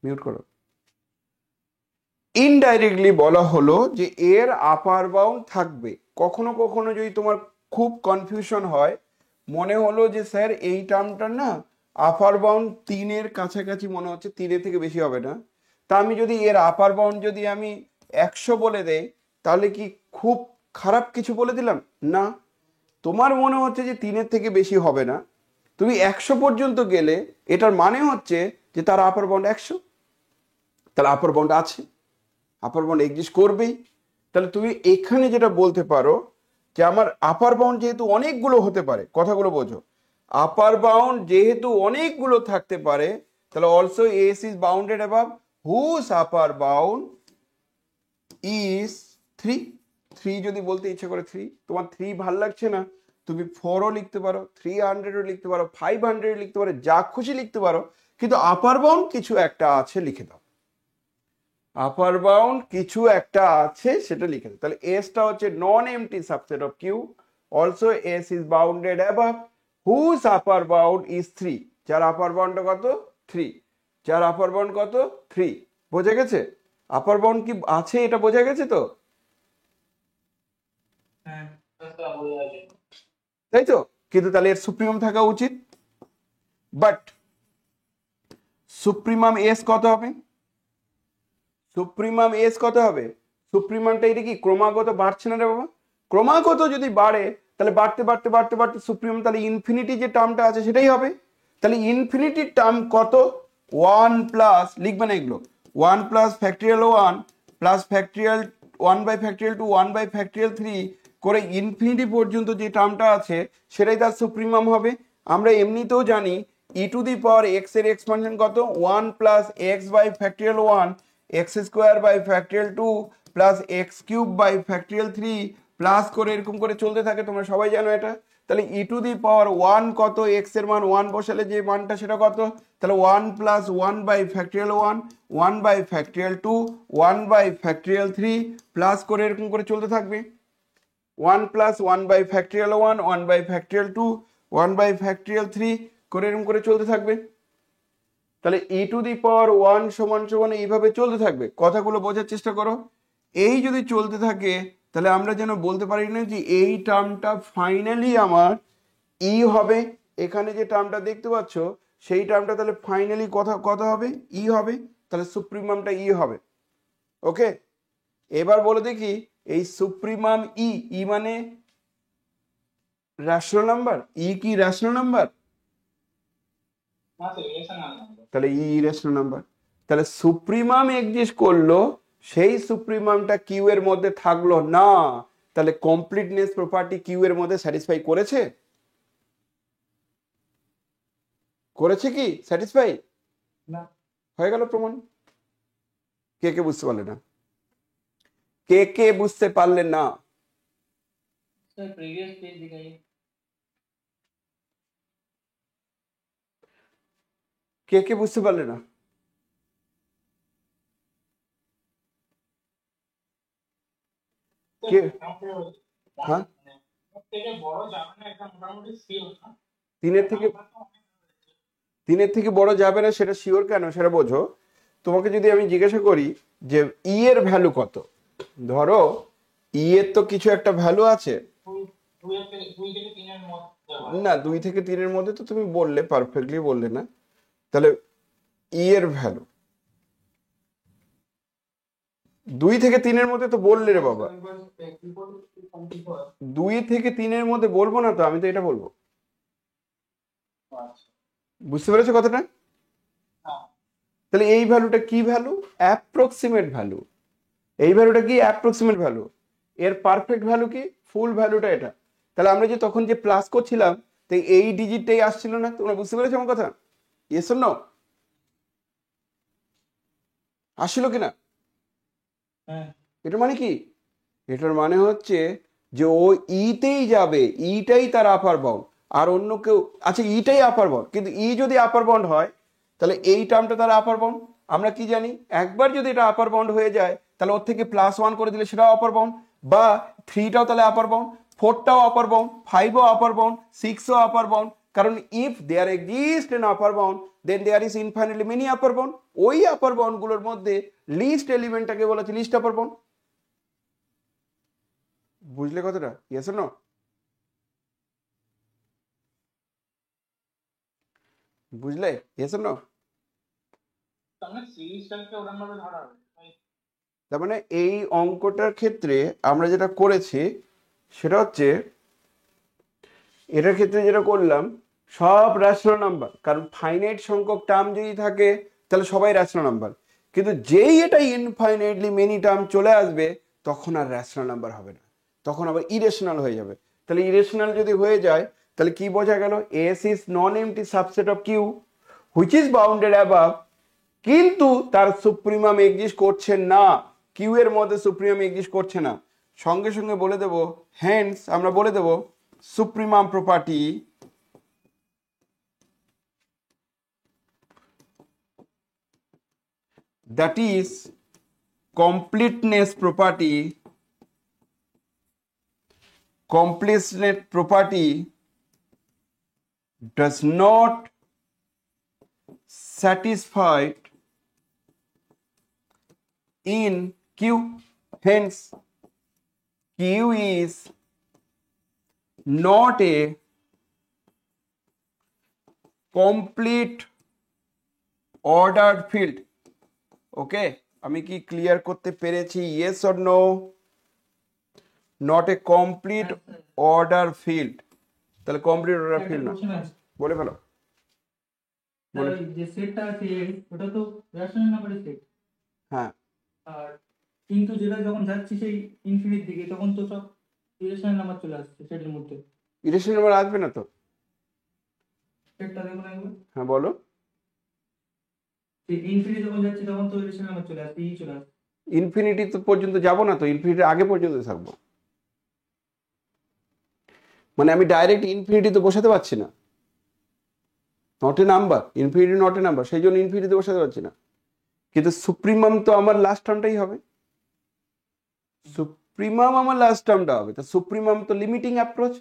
মিউট করো। ইনডাইরেক্টলি বলা হলো যে এর আপার বাউন্ড থাকবে। কখনো কখনো যদি তোমার খুব কনফিউশন হয়, মনে হলো যে স্যার এই টার্মটা না আপার বাউন্ড 3-এর কাছাকাছি মনে হচ্ছে, 3-এর থেকে বেশি হবে না, তা আমি যদি এর আপার বাউন্ড যদি আমি 100 বলে দেই, তাহলে কি খুব খারাপ কিছু বলে দিলাম? না। তোমার মনে হচ্ছে যে 3-এর থেকে বেশি হবে না, তুমি 100 পর্যন্ত গেলে এটার মানে হচ্ছে যে তার আপার বাউন্ড 100, তার আপার বাউন্ড আছে, আপার বাউন্ড এক্সিস্ট করবেই। তাহলে তুমি এখানে যেটা বলতে পারো যে আমার আপার বাউন্ড যেহেতু অনেকগুলো হতে পারে, কথাগুলো বোঝো, আপার বাউন্ড যেহেতু অনেকগুলো থাকতে পারে, তাহলে also S is bounded above whose upper bound is 3। 3 যদি বলতে ইচ্ছে করে 3, তোমার 3 ভাল লাগছে না, তুমি 4ও লিখতে পারো, 300ও লিখতে পারো, 500 লিখতে পারো, যা খুশি লিখতে পারো, কিন্তু আপার বাউন্ড কিছু একটা আছে লিখে দাও। আপার বাউন্ড কিছু একটা আছে সেটা লিখে দাও। তাহলে এসটা হচ্ছে non empty subset of Q, also S is bounded above whose upper bound is 3। যার আপার বাউন্ডটা কত? 3। যার আপার বাউন্ড কত? 3। বোঝা গেছে? আপার বাউন্ড কি আছে এটা বোঝা গেছে তো? হ্যাঁ, তা বোঝা যাচ্ছে। তাই তো? কিন্তু তাহলে এর সুপ্রিমাম থাকা উচিত। বাট সুপ্রিমাম এস কত হবে? সুপ্রিমাম এস কত হবে? সুপ্রিমামটা এটা কি ক্রমাগত বাড়ছে না রে বাবা? ক্রমাগত যদি বাড়ে তাহলে বাড়তে বাড়তে বাড়তে বাড়তে সুপ্রিমাম, তাহলে ইনফিনিটি যে টার্মটা আছে সেটাই হবে। তাহলে ইনফিনিটির টার্ম কত? 1 প্লাস, লিখবে না এগুলো, 1 plus factorial 1 plus factorial 1 by factorial 2 1 by factorial 3 করে ইনফিনিটি পর্যন্ত যে টার্মটা আছে সেটাই তার সুপ্রিমাম হবে। আমরা এমনিতেও জানি e to the power x এর এক্সপানশন কত? 1 plus x by factorial 1 x square by factorial 2 plus x cube by factorial 3 plus করে এরকম করে চলতে থাকে, তোমরা সবাই জানো এটা। তাহলে ই টু দি পাওয়ার 1 কত? এক্স এর মান 1 বসালে যে মানটা সেটা কত? তাহলে 1 plus 1 by factorial 1 1 by factorial 2 1 by factorial 3 plus করে এরকম করে চলতে থাকবে। 1 plus 1 by factorial 1 1 by factorial 2 1 by factorial 3 করে এরকম করে চলতে থাকবে। তাহলে ই টু দি পাওয়ার 1 সমান সমান এইভাবে চলতে থাকবে। কথাগুলো বোঝার চেষ্টা করো। এই যদি চলতে থাকে তাহলে আমরা যেন বলতে পারি না যে এই টার্মটা ফাইনালি আমার ই হবে। এখানে যে টার্মটা দেখতে পাচ্ছ সেই টার্মটা তাহলে ফাইনালি কত হবে? ই হবে। তাহলে সুপ্রিমামটা ই হবে। ওকে, এবার বলে দেখি এই সুপ্রিমাম ই, ই মানে রেশনাল নাম্বার, ই কি রেশনাল নাম্বার? না তো রেশনাল নাম্বার। তাহলে ই রেশনাল নাম্বার। তাহলে সুপ্রিমাম এক্সিস্ট করলো, সেই সুপ্রিমামটা কিউ এর মধ্যে থাকলো না, তাহলে কমপ্লিটনেস প্রপার্টি কিউ এর মধ্যে স্যাটিসফাই করেছে? করেছে কি স্যাটিসফাই? না, হয়ে গেল প্রমাণ। কে কে বুঝতে পারলে না? কে কে বুঝতে পারলে না? सर प्रीवियस पेज दिखाइए। কে কে বুঝতে পারলে না? কে? হ্যাঁ, থেকে বড় যাবে না, এটা মোটামুটি সিওর না। 3-এর থেকে 3-এর থেকে বড় যাবে না সেটা শিওর কেন সেটা বোঝো। তোমাকে যদি আমি জিজ্ঞাসা করি যে ই এর ভ্যালু কত, ধরো ই এর তো কিছু একটা ভ্যালু আছে, 2 থেকে 3 এর মধ্যে হয়। না 2 থেকে 3-এর মধ্যে তো তুমি বললে, পারফেক্টলি বললে না। তাহলে ই এর ভ্যালু 2 থেকে 3-এর মধ্যে তো বললে রে বাবা। 2 থেকে 3-এর মধ্যে বলবো না তো, আমি তো এটা বলবো। আচ্ছা, বুঝতে পেরেছো কথাটা? হ্যাঁ, তাহলে এই ভ্যালুটা কি ভ্যালু? Approximate value. এই ভ্যালুটা কি? Approximate value. এর পারফেক্ট ভ্যালু কি, ফুল ভ্যালুটা এটা। তাহলে আমরা যে তখন যে প্লাস করছিলাম, তো এই ডিজিটটাই আসছিল না। তোমরা বুঝতে পেরেছো আমার কথা? Yes or no? আসছিল কিনা? হ্যাঁ। এটার মানে কি? এটার মানে হচ্ছে যে ও ইতেই যাবে, ইটাই তার আপার বাউন্ড, আর অন্য কেউ, আচ্ছা ইটাই আপার বাউন্ড, কিন্তু ই যদি আপার বাউন্ড হয় তাহলে এই টার্মটা তার আপার বাউন্ড। আমরা কি জানি, একবার যদি এটা আপার বাউন্ড হয়ে যায় তাহলে ওর থেকে +1 করে দিলে সেটাও আপার বাউন্ড, বা 3টাও তাহলে আপার বাউন্ড, 4টাও আপার বাউন্ড, 5ও আপার বাউন্ড, 6ও আপার বাউন্ড। কারণ if there exist an upper bound then there is infinitely many upper bound. ওই আপার বাউন্ড গুলোর মধ্যে লিস্ট এলিমেন্টটাকে বলা হচ্ছে লিস্ট আপার বাউন্ড। বুঝলে কথাটা? Yes or no? বুঝলে? Yes or no? তার মানে সিরিজটাকে ওরকম ভাবে ধরা হবে, তাই? তার মানে এই অঙ্কটার ক্ষেত্রে আমরা যেটা করেছি সেটা হচ্ছে, এটার ক্ষেত্রে যেটা করলাম সব রেশনাল নাম্বার, কারণ ফাইনাইট সংখ্যক টার্ম যদি থাকে তাহলে সবাই রেশনাল নাম্বার, কিন্তু যেই এটা ইনফাইনাইটলি মেনি টার্ম চলে আসবে তখন আর রেশনাল নাম্বার হবে না, তখন আবার ইরেশনাল হয়ে যাবে। তাহলে ইরেশনাল যদি হয়ে যায় তাহলে কি বোঝা গেল? S is non empty subset of Q which is bounded above, কিন্তু তার সুপ্রিমাম এক্সিস্ট করছে না, কিউ এর মধ্যে সুপ্রিমাম এক্সিস্ট করছে না। সঙ্গে সঙ্গে বলে দেব, হেন্স আমরা বলে দেব supremum property that is completeness property does not satisfy in Q, hence Q is not a complete ordered field. Okay, আমি কি ক্লিয়ার করতে পেরেছি? Yes or no? Not a complete order field. তাহলে কমপ্লিট অর্ডার একটা field না, question আছে, বলে ফেলো। Sir ওই যে সেটটা আছে ওটা তো রেশনাল নাম্বারের সেট, হ্যাঁ, আর কিন্তু যেটা যখন যাচ্ছে সেই ইনফিনিট দিকে তখন তো সব ইরেশনাল নাম্বার চলে আসছে সেটের মধ্যে। ইরেশনাল নাম্বার আসবে না তো? সেটটা দেখুন একবার, হ্যাঁ বলো। সেই ইনফিনিট যখন যাচ্ছে তখন তো ইরেশনাল নাম্বার চলে আসছে, ই চলে আসছে। ইনফিনিটি তো পর্যন্ত যাবো না তো, ইনফিনিটির আগে পর্যন্ত থাকবো। মানে আমি ডাইরেক্ট ইনফিনিটি তো বসাতে পারছি না, not a number, infinity not a number, সেই জন্য ইনফিনিটি বসাতে পারছি না। কিন্তু সুপ্রিমাম তো আমার লাস্ট টার্মটাই হবে, সুপ্রিমাম আমার লাস্ট টার্মটা হবে। তা সুপ্রিমাম তো লিমিটিং অ্যাপ্রোচ,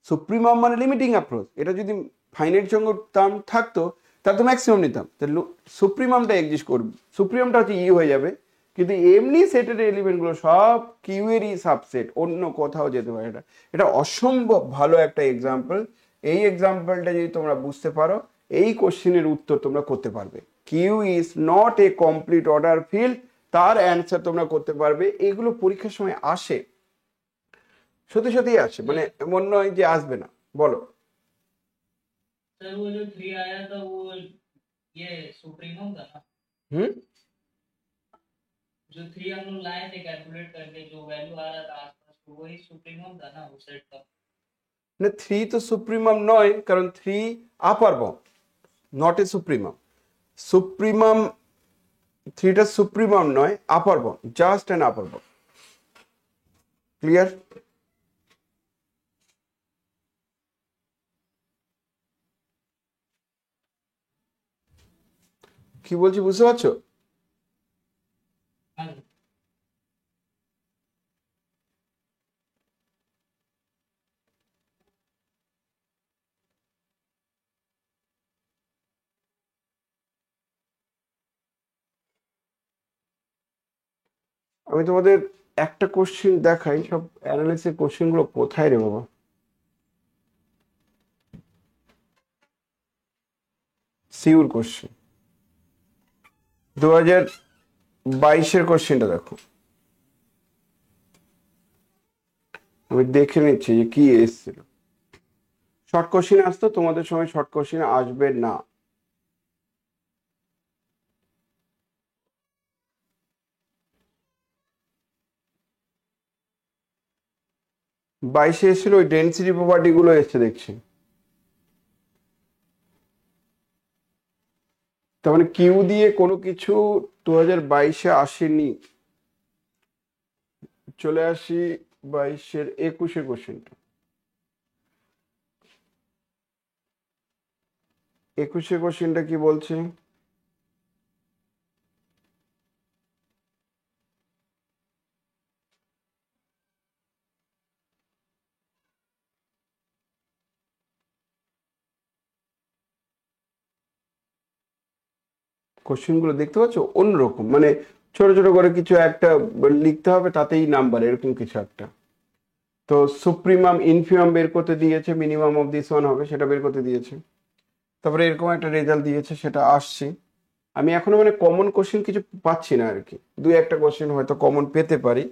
সুপ্রিমাম মানে লিমিটিং অ্যাপ্রোচ। এটা যদি ফাইনাইট সংখ্যক টার্ম থাকতো তাহলে তো ম্যাক্সিমাম নিতাম, তাহলে সুপ্রিমামটা এক্সিস্ট করবে, সুপ্রিমামটা হচ্ছে ই হয়ে যাবে। কিন্তু এমনি সেটের এলিমেন্টগুলো সব কিউ এরই সাবসেট, অন্য কোথাও যেতে পারে। এটা এটা অসম্ভব ভালো একটা এক্সাম্পল। এই এক্সাম্পলটা যদি তোমরা বুঝতে পারো এই কোশ্চেনের উত্তর তোমরা করতে পারবে। Q is not a complete order field, তার অ্যান্সার তোমরা করতে পারবে। এগুলো পরীক্ষার সময় আসে, সত্যি সত্যি আসে, মানে এমন নয় যে আসবে না। বলো। सर वो जो 3 आया था वो ये सुप्रीमम था ना? হুম, जो 3 हम लोग लाए थे कैलकुलेट करके जो वैल्यू आ रहा था आसपास तो वही सुप्रीमम था ना उस सेट का? না 3 তো সুপ্রিমাম নয়, কারণ 3 আপার bound, not a supremum. Supremum 3টা সুপ্রিমাম নয়, আপার bound, just an upper bound. Clear? কি বলছি বুঝতে পারছো? हाँ। আমি তোমাদের একটা কোশ্চেন দেখাই, সব অ্যানালিসিস কোশ্চেন গুলো কোথায় রে বাবা? সিউর কোশ্চেন 2022-এর কোশ্চেনটা দেখো, আমি দেখে নিচ্ছি যে কি এসেছিল। শর্ট কোশ্চেন আসতো, তোমাদের সময় শর্ট কোশ্চেন আসবে না। 22-এ এসেছিল ওই ডেন্সিটি প্রপার্টি গুলো এসছে দেখছি। তার মানে কিউ দিয়ে কোনো কিছু 2022-এ আসেনি। চলে আসি 22-এর 21-এ কোশ্চেনটা। 21-এ কোশ্চেনটা কি বলছে? কোশ্চেনগুলো দেখতে পাচ্ছ অন্যরকম, মানে ছোট ছোট করে কিছু একটা লিখতে হবে, তাতেই নাম্বার, এরকম কিছু একটা। তো সুপ্রিমাম ইনফিমাম বের করতে দিয়েছে, মিনিমাম অফ দিস ওয়ান হবে সেটা বের করতে দিয়েছে। তারপরে এরকম একটা রেজাল্ট দিয়েছে, সেটা আসছে। আমি এখনো মানে কমন কোশ্চেন কিছু পাচ্ছি না আর কি, দুই একটা কোশ্চেন হয়তো কমন পেতে পারি।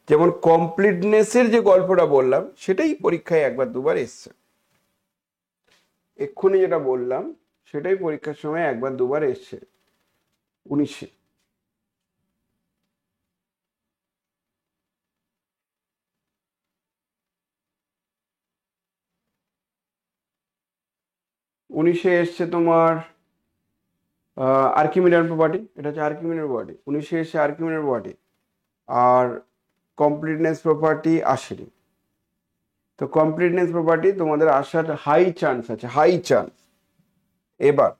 যেমন কমপ্লিটনেসের যে গল্পটা বললাম সেটাই পরীক্ষায় একবার দুবার এসছে। এক্ষুনি যেটা বললাম সেটাই পরীক্ষার সময় একবার দুবার এসছে 19-এ। উনিশে এসছে তোমার আর্কিমিডিয়ান প্রপার্টি, এটা হচ্ছে আর্কিমিডিয়ান প্রপার্টি। 19-এ এসছে আর্কিমিডিয়ান প্রপার্টি, আর কমপ্লিটনেস প্রপার্টি আসেনি। তো কমপ্লিটনেস প্রপার্টি তোমাদের আসার হাই চান্স আছে, হাই চান্স। এবার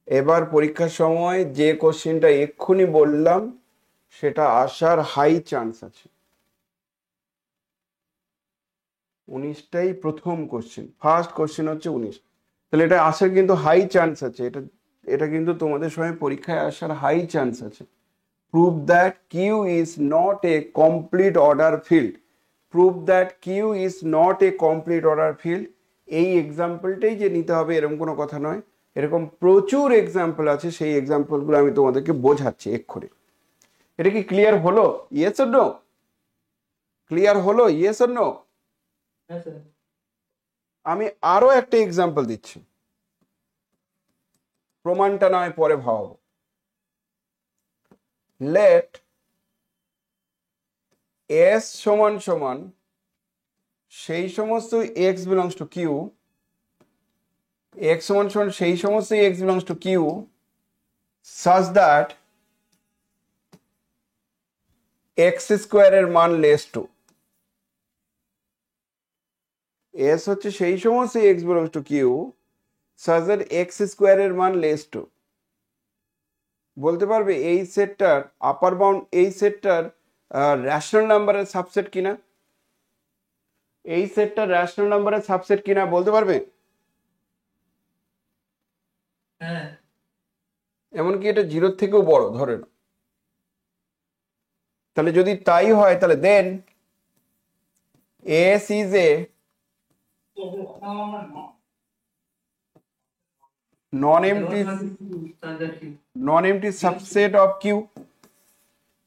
এবার পরীক্ষার সময় যে কোশ্চেনটা এক্ষুনি বললাম সেটা আসার হাই চান্স আছে। 19টাই প্রথম কোশ্চেন, ফার্স্ট কোশ্চেন হচ্ছে 19। তাহলে এটা আসার কিন্তু হাই চান্স আছে, এটা এটা কিন্তু তোমাদের সময় পরীক্ষায় আসার হাই চান্স আছে। Prove that Q is not a complete order field. Prove that Q is not a complete order field. এই এক্সাম্পলটাই যে নিতে হবে এরকম কোনো কথা নয়, এরকম প্রচুর এক্সাম্পল আছে, সেই এক্সাম্পলগুলো আমি তোমাদেরকে বোঝাচ্ছি এক্ষুনি। এটা কি ক্লিয়ার হলো? Yes or no? ক্লিয়ার হলো? Yes or no? হ্যাঁ স্যার। আমি আরো একটা এক্সাম্পল দিচ্ছি, প্রমাণটা নয় পরে ভাবো। লেট এস সমান সমান সেই সমস্ত x belongs to Q, x সমান সমান সেই সমস্ত x belongs to Q such that x স্কোয়ারের মান লেস টু। এস হচ্ছে সেই সমস্ত x belongs to Q such that x স্কোয়ারের মান লেস টু। বলতে পারবে এই সেটটার আপার বাউন্ড, এই সেটটার রেশনাল নাম্বারের সাবসেট কিনা? এই সেটটা রেশনাল নাম্বারের সাবসেট কিনা বলতে পারবে? হ্যাঁ। এমনকি এটা জিরোর থেকেও বড় ধরে নাও। তাহলে যদি তাই হয় তাহলে then S is a non empty subset of Q.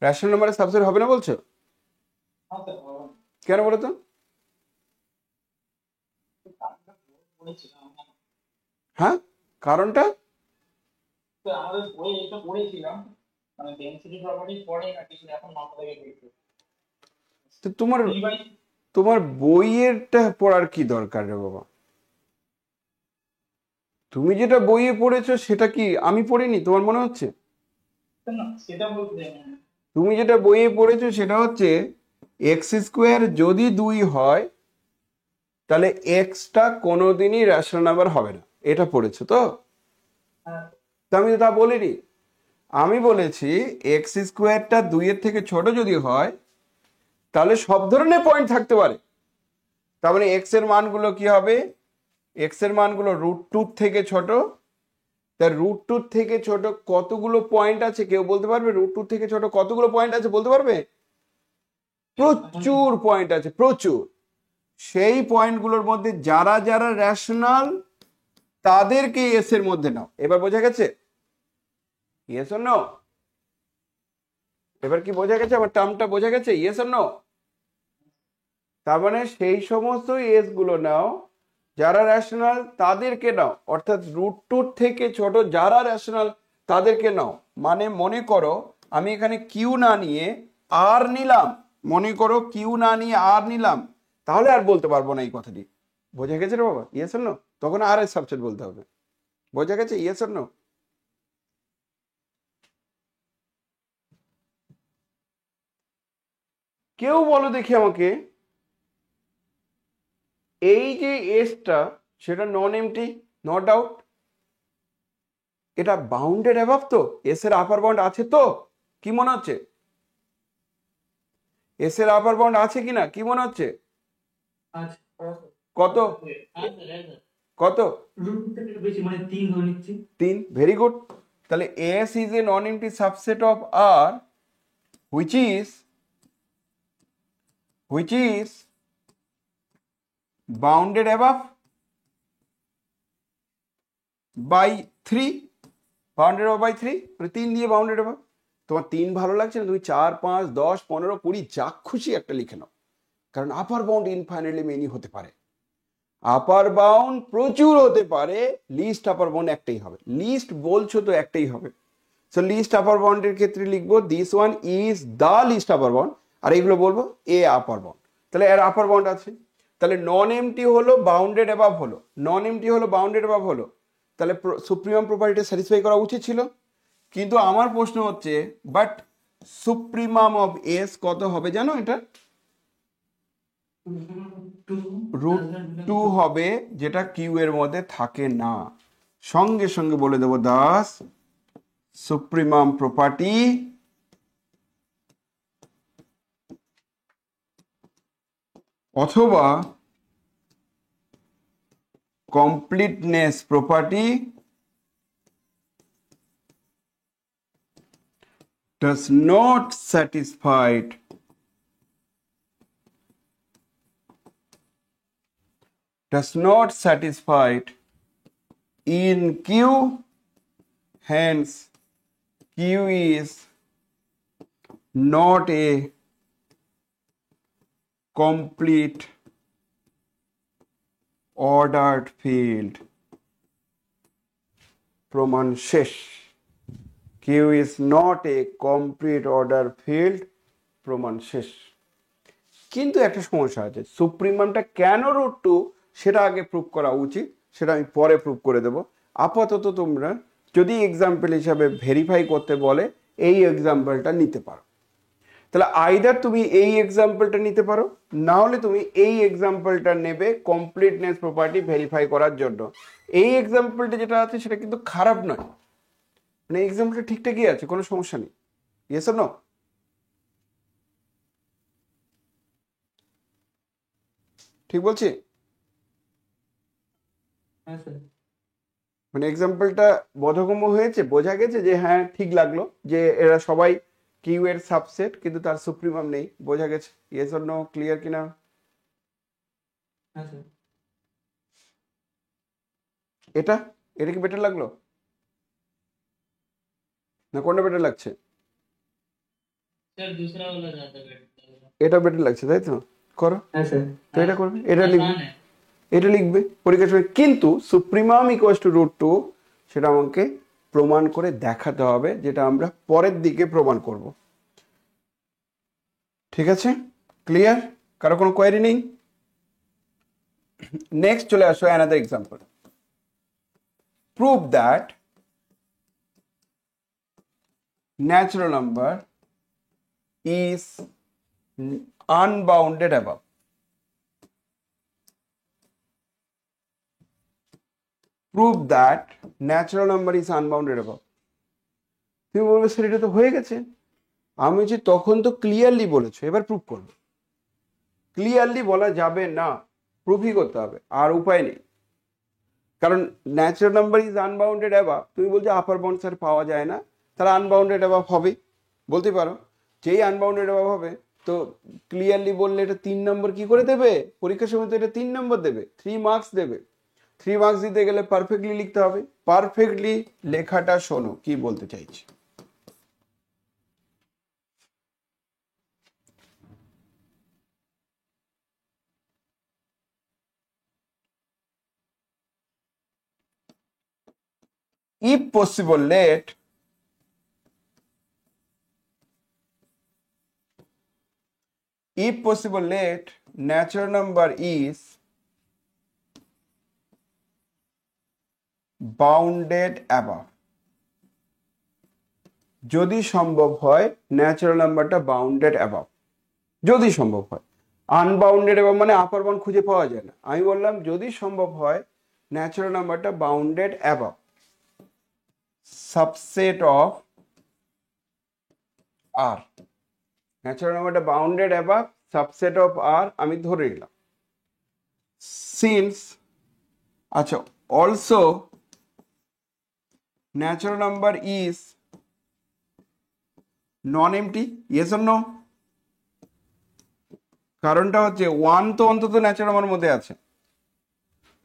Rational নাম্বারের সাবসেট হবে না বলছো? কেন বলো তো? হ্যাঁ, কারণটা আমাদের বই এটা পড়েছিলাম, মানে ডেনসিটি প্রপার্টি পড়ে না কিছু, এখন মাথা থেকে গেছে। তো তোমার তোমার বইয়েরটা পড়ার কি দরকার রে বাবা? তুমি যেটা বইয়ে পড়েছো সেটা কি আমি পড়িনি তোমার মনে হচ্ছে? না সেটা বলতে তুমি যেটা বইয়ে পড়েছো সেটা হচ্ছে এক্স স্কোয়ার যদি 2 হয় তাহলে এক্সটা কোনোদিনই রেশনাল নাম্বার হবে না, এটা পড়েছো তো? তা আমি তো তা বলিনি। আমি বলেছি এক্স স্কোয়ারটা 2-এর থেকে ছোট যদি হয় তাহলে সব ধরনের পয়েন্ট থাকতে পারে। তার মানে এক্স এর মানগুলো কি হবে? এক্স এর মানগুলো √2 থেকে ছোট। তার √2 থেকে ছোট কতগুলো পয়েন্ট আছে কেউ বলতে পারবে? √2 থেকে ছোট কতগুলো পয়েন্ট আছে বলতে পারবে? প্রচুর পয়েন্ট আছে, প্রচুর। সেই পয়েন্টগুলোর মধ্যে যারা যারা রেশনাল তাদেরকে এস এর মধ্যে নাও। এবার বোঝা গেছে? Yes or no? এবার কি বোঝা গেছে? আমার টার্মটা বোঝা গেছে? Yes or no? তার মানে সেই সমস্ত এস গুলো নাও যারা রেশনাল তাদেরকে নাও, অর্থাৎ √2 থেকে ছোট যারা রেশনাল তাদেরকে নাও। মানে মনে করো আমি এখানে কিউ না নিয়ে আর নিলাম, মনে করো কিউ না নিয়ে আর নিলাম, তাহলে আর বলতে পারবো না এই কথাটি। বোঝা গেছে রে বাবা? Yes or no? তখন আর এর সাবসেট বলতে হবে। বোঝা গেছে? Yes or no? কেউ বলো দেখি আমাকে, এই যে এসটা সেটা নন এমটি, নট ডাউট। এটা বাউন্ডেড অ্যাবাভ তো, এস এর আপার বাউন্ড আছে তো, কি মনে হচ্ছে? এস এর আপার বাউন্ড আছে কিনা, কি মনে হচ্ছে? আচ্ছা, কত কত? রুট থেকে বেশি মানে 3 ধরে নিচ্ছি। 3, ভেরি গুড। তাহলে S is a non empty subset of R which is bounded above by 3, bounded above by 3, মানে 3 দিয়ে বাউন্ডেড অ্যাবাভ। তোমার 3 ভালো লাগছে না, তুমি 4, 5, 10, 15, 20 যা খুশি একটা লিখে নাও, কারণ আপার বাউন্ড ইনফাইনাইটলি মেনি হতে পারে, আপার বাউন্ড প্রচুর হতে পারে, লিস্ট আপার বাউন্ড একটাই হবে। লিস্ট বলছো তো একটাই হবে, সো লিস্ট আপার বাউন্ডের ক্ষেত্রে লিখবো this one is the least upper bound, আর এইগুলো বলবো এ আপার বাউন্ড। তাহলে এর আপার বাউন্ড আছে, তাহলে নন এমটি হলো বাউন্ডেড অ্যাবাভ হলো, নন এমটি হলো বাউন্ডেড অ্যাবাভ হলো, তাহলে সুপ্রিমাম প্রপার্টিটা স্যাটিসফাই করা উচিত ছিল। কিন্তু আমার প্রশ্ন হচ্ছে, বাট সুপ্রিমাম অফ এস কত হবে জানো? এটা √2 হবে, যেটা কিউ এর মধ্যে থাকে না। সঙ্গে সঙ্গে বলে দেবো দাস সুপ্রিমাম প্রপার্টি অথবা completeness property does not satisfied in Q, hence Q is not a complete ordered field. প্রমাণ শেষ। Q is not a complete order field, প্রমাণ শেষ। কিন্তু একটা সমস্যা আছে, সুপ্রিমামটা কেন √2 সেটা আগে প্রুভ করা উচিত, সেটা আমি পরে প্রুভ করে দেব। আপাতত তোমরা যদি এক্সাম্পল হিসাবে ভেরিফাই করতে বলে এই এক্সাম্পলটা নিতে পারো। তাহলে আইদার তুমি এই এক্সাম্পলটা নিতে পারো, না হলে তুমি এই এক্সাম্পলটা নেবে কমপ্লিটনেস প্রপার্টি ভেরিফাই করার জন্য। এই এক্সাম্পলটা যেটা আছে সেটা কিন্তু খারাপ নয়, মানে এক্সাম্পলটা ঠিকঠাকই আছে, কোনো সমস্যা নেই। Yes or no? ঠিক বলছি? হ্যাঁ স্যার। মানে এক্সাম্পলটা বোধগম্য হয়েছে, বোঝা গেছে যে হ্যাঁ ঠিক লাগলো যে এরা সবাই কিউ এর সাবসেট কিন্তু তার সুপ্রিমাম নেই, বোঝা গেছে? Yes or no? ক্লিয়ার কিনা? হ্যাঁ স্যার। এটা এটা কি বেটার লাগলো না কোনটা বেটার লাগছে? স্যার दूसरा वाला ज्यादा बेटर लगा। এটা বেটার লাগছে, তাই তো? করো। হ্যাঁ স্যার। তো এটা করবে, এটা লিখবে, এটা লিখবে পরীক্ষার সময়। কিন্তু সুপ্রিমাম ইকুয়ালস টু √2 সেটা আমাকে প্রমাণ করে দেখাতে হবে, যেটা আমরা পরের দিকে প্রমাণ করব। ঠিক আছে? ক্লিয়ার? কারো কোনো কোয়েরি নেই? নেক্সট চলে আসো another example. Prove that natural number is unbounded above. Prove that natural number is unbounded above. তুমি বলবে স্যার এটা তো হয়ে গেছে, আমি যে তখন তো ক্লিয়ারলি বলেছো, এবার প্রুভ করবো। ক্লিয়ারলি বলা যাবে না, প্রুফই করতে হবে, আর উপায় নেই। কারণ natural number is unbounded above, তুমি বলছো আপার বাউন্ড স্যার পাওয়া যায় না, তাহলে আনবাউন্ডেড অ্যাবাভ হবেই, বলতে পারো। যেই আনবাউন্ডেড অ্যাবাভ হবে তো ক্লিয়ারলি বললে এটা 3 নম্বর কি করে দেবে পরীক্ষার সময়? তো এটা 3 নম্বর দেবে, 3 মার্কস দেবে। 3 মার্কস দিতে গেলে পারফেক্টলি লিখতে হবে। পারফেক্টলি লেখাটা শোনো কি বলতে চাইছি। If possible, let natural number is bounded above, যদি সম্ভব হয় ন্যাচারাল নাম্বারটা বাউন্ডেড অ্যাবাভ, যদি সম্ভব হয়। আনবাউন্ডেড অ্যাবাভ মানে আপার বাউন্ড খুঁজে পাওয়া যায় না। আমি বললাম যদি সম্ভব হয় ন্যাচারাল নাম্বারটা bounded above subset of R, natural নাম্বারটা bounded above subset of R আমি ধরে নিলাম। সিন্স, আচ্ছা, also natural number is non empty, yes or no? কারণটা হচ্ছে ওয়ান তো অন্তত ন্যাচারাল নাম্বার মধ্যে আছে।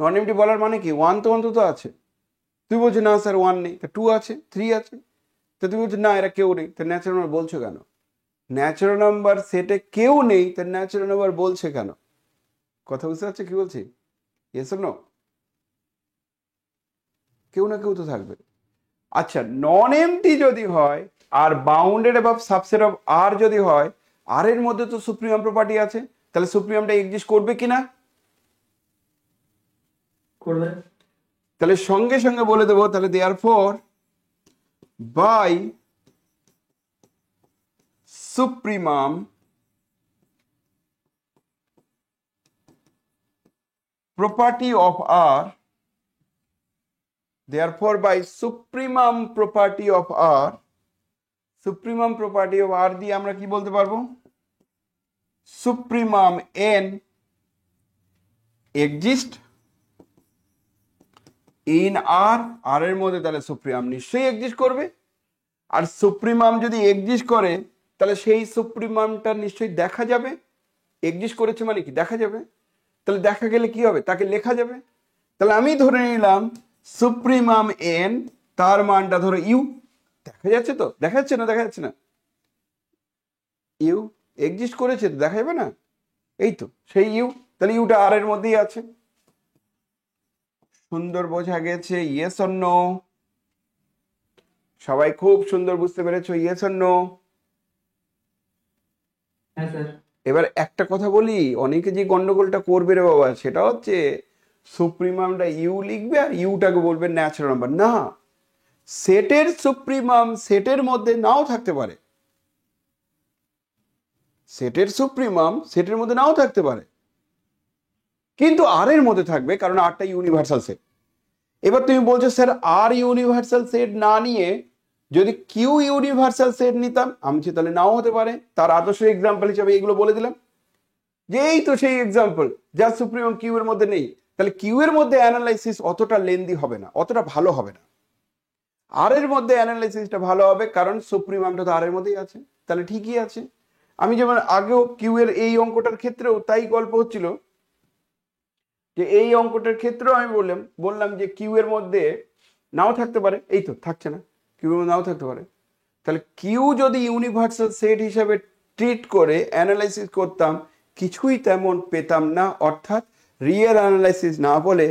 নন এমটি বলার মানে কি, ওয়ান তো অন্তত আছে। তুই বলছো না স্যার ওয়ান নেই, তা টু আছে, থ্রি আছে, তো তুমি বলছো না এরা কেউ নেই, তা ন্যাচারাল নাম্বার বলছো কেন? ন্যাচারাল নাম্বার সেটে কেউ নেই, তা ন্যাচারাল নাম্বার বলছে কেন? কথা বুঝতে পারছো কি বলছি? Yes or no? কেউ না কেউ তো থাকবে। আচ্ছা, নন এমটি যদি হয় আর বাউন্ডেড অ্যাবাভ সাবসেট অফ আর যদি হয়, আর এর মধ্যে তো সুপ্রিমাম প্রপার্টি আছে, তাহলে সুপ্রিমামটা এক্সিস্ট করবে কিনা? করবে। তাহলে সঙ্গে সঙ্গে বলে দেবো, তাহলে therefore by supremum property of R, therefore by supremum property of R, supremum property of R দিয়ে আমরা কি বলতে পারবো? supremum n exist in R, R এর মধ্যে তাহলে সুপ্রিমাম নিশ্চয়ই এক্সিস্ট করবে। আর সুপ্রিমাম যদি এক্সিস্ট করে তাহলে সেই সুপ্রিমামটা নিশ্চয়ই দেখা যাবে। এক্সিস্ট করেছে মানে কি, দেখা যাবে। তাহলে দেখা গেলে কি হবে, তাকে লেখা যাবে। তাহলে আমি ধরে নিলাম সুপ্রিমাম এন, তার মানটা ধরো ইউ। দেখা যাচ্ছে তো, দেখা যাচ্ছে না? দেখা যাচ্ছে না? ইউ এক্সিস্ট করেছে তো, দেখা যাবে না? এই তো সেই ইউ, তাহলে ইউটা আর এর মধ্যেই আছে। সুন্দর বোঝা গেছে? Yes or no? সবাই খুব সুন্দর বুঝতে পেরেছো? Yes or no? হ্যাঁ স্যার। এবার একটা কথা বলি, অনেকে যে গন্ডগোলটা করবে রে বাবা, সেটা হচ্ছে সুপ্রিমামটা ইউ লিখবে আর ইউটাকে বলবে ন্যাচারাল নাম্বার। না, সেটের সুপ্রিমাম সেটের মধ্যে নাও থাকতে পারে, সেটের সুপ্রিমাম সেটের মধ্যে নাও থাকতে পারে, কিন্তু আর এর মধ্যে থাকবে, কারণ আরটা ইউনিভার্সাল সেট। এবার তুমি বলছো স্যার আর ইউনিভার্সাল সেট না নিয়ে যদি কিউ ইউনিভার্সাল সেট নিতাম, আমি তাহলে নাও হতে পারে। তার আদর্শ এক্সাম্পল হিসাবে এগুলো বলে দিলাম যে এই তো সেই এক্সাম্পল যা সুপ্রিমাম কিউ এর মধ্যে নেই। তাহলে কিউ এর মধ্যে অ্যানালাইসিস অতটা লেন্দি হবে না, অতটা ভালো হবে না। আর এর মধ্যে অ্যানালাইসিসটা ভালো হবে, কারণ সুপ্রিমামটা তো আর এর মধ্যেই আছে। তাহলে ঠিকই আছে। আমি যেমন আগেও কিউ এর এই অঙ্কটার ক্ষেত্রেও তাই গল্প হচ্ছিল, যে এই অঙ্কটার ক্ষেত্রেও আমি বললাম যে কিউ এর মধ্যে নাও থাকতে পারে। এই তো থাকছে না, কিউ এর মধ্যে নাও থাকতে পারে। তাহলে কিউ যদি ইউনিভার্সাল সেট হিসাবে ট্রিট করে অ্যানালাইসিস করতাম, কিছুই তেমন পেতাম না। অর্থাৎ রিয়েল অ্যানালাইসিস না বলে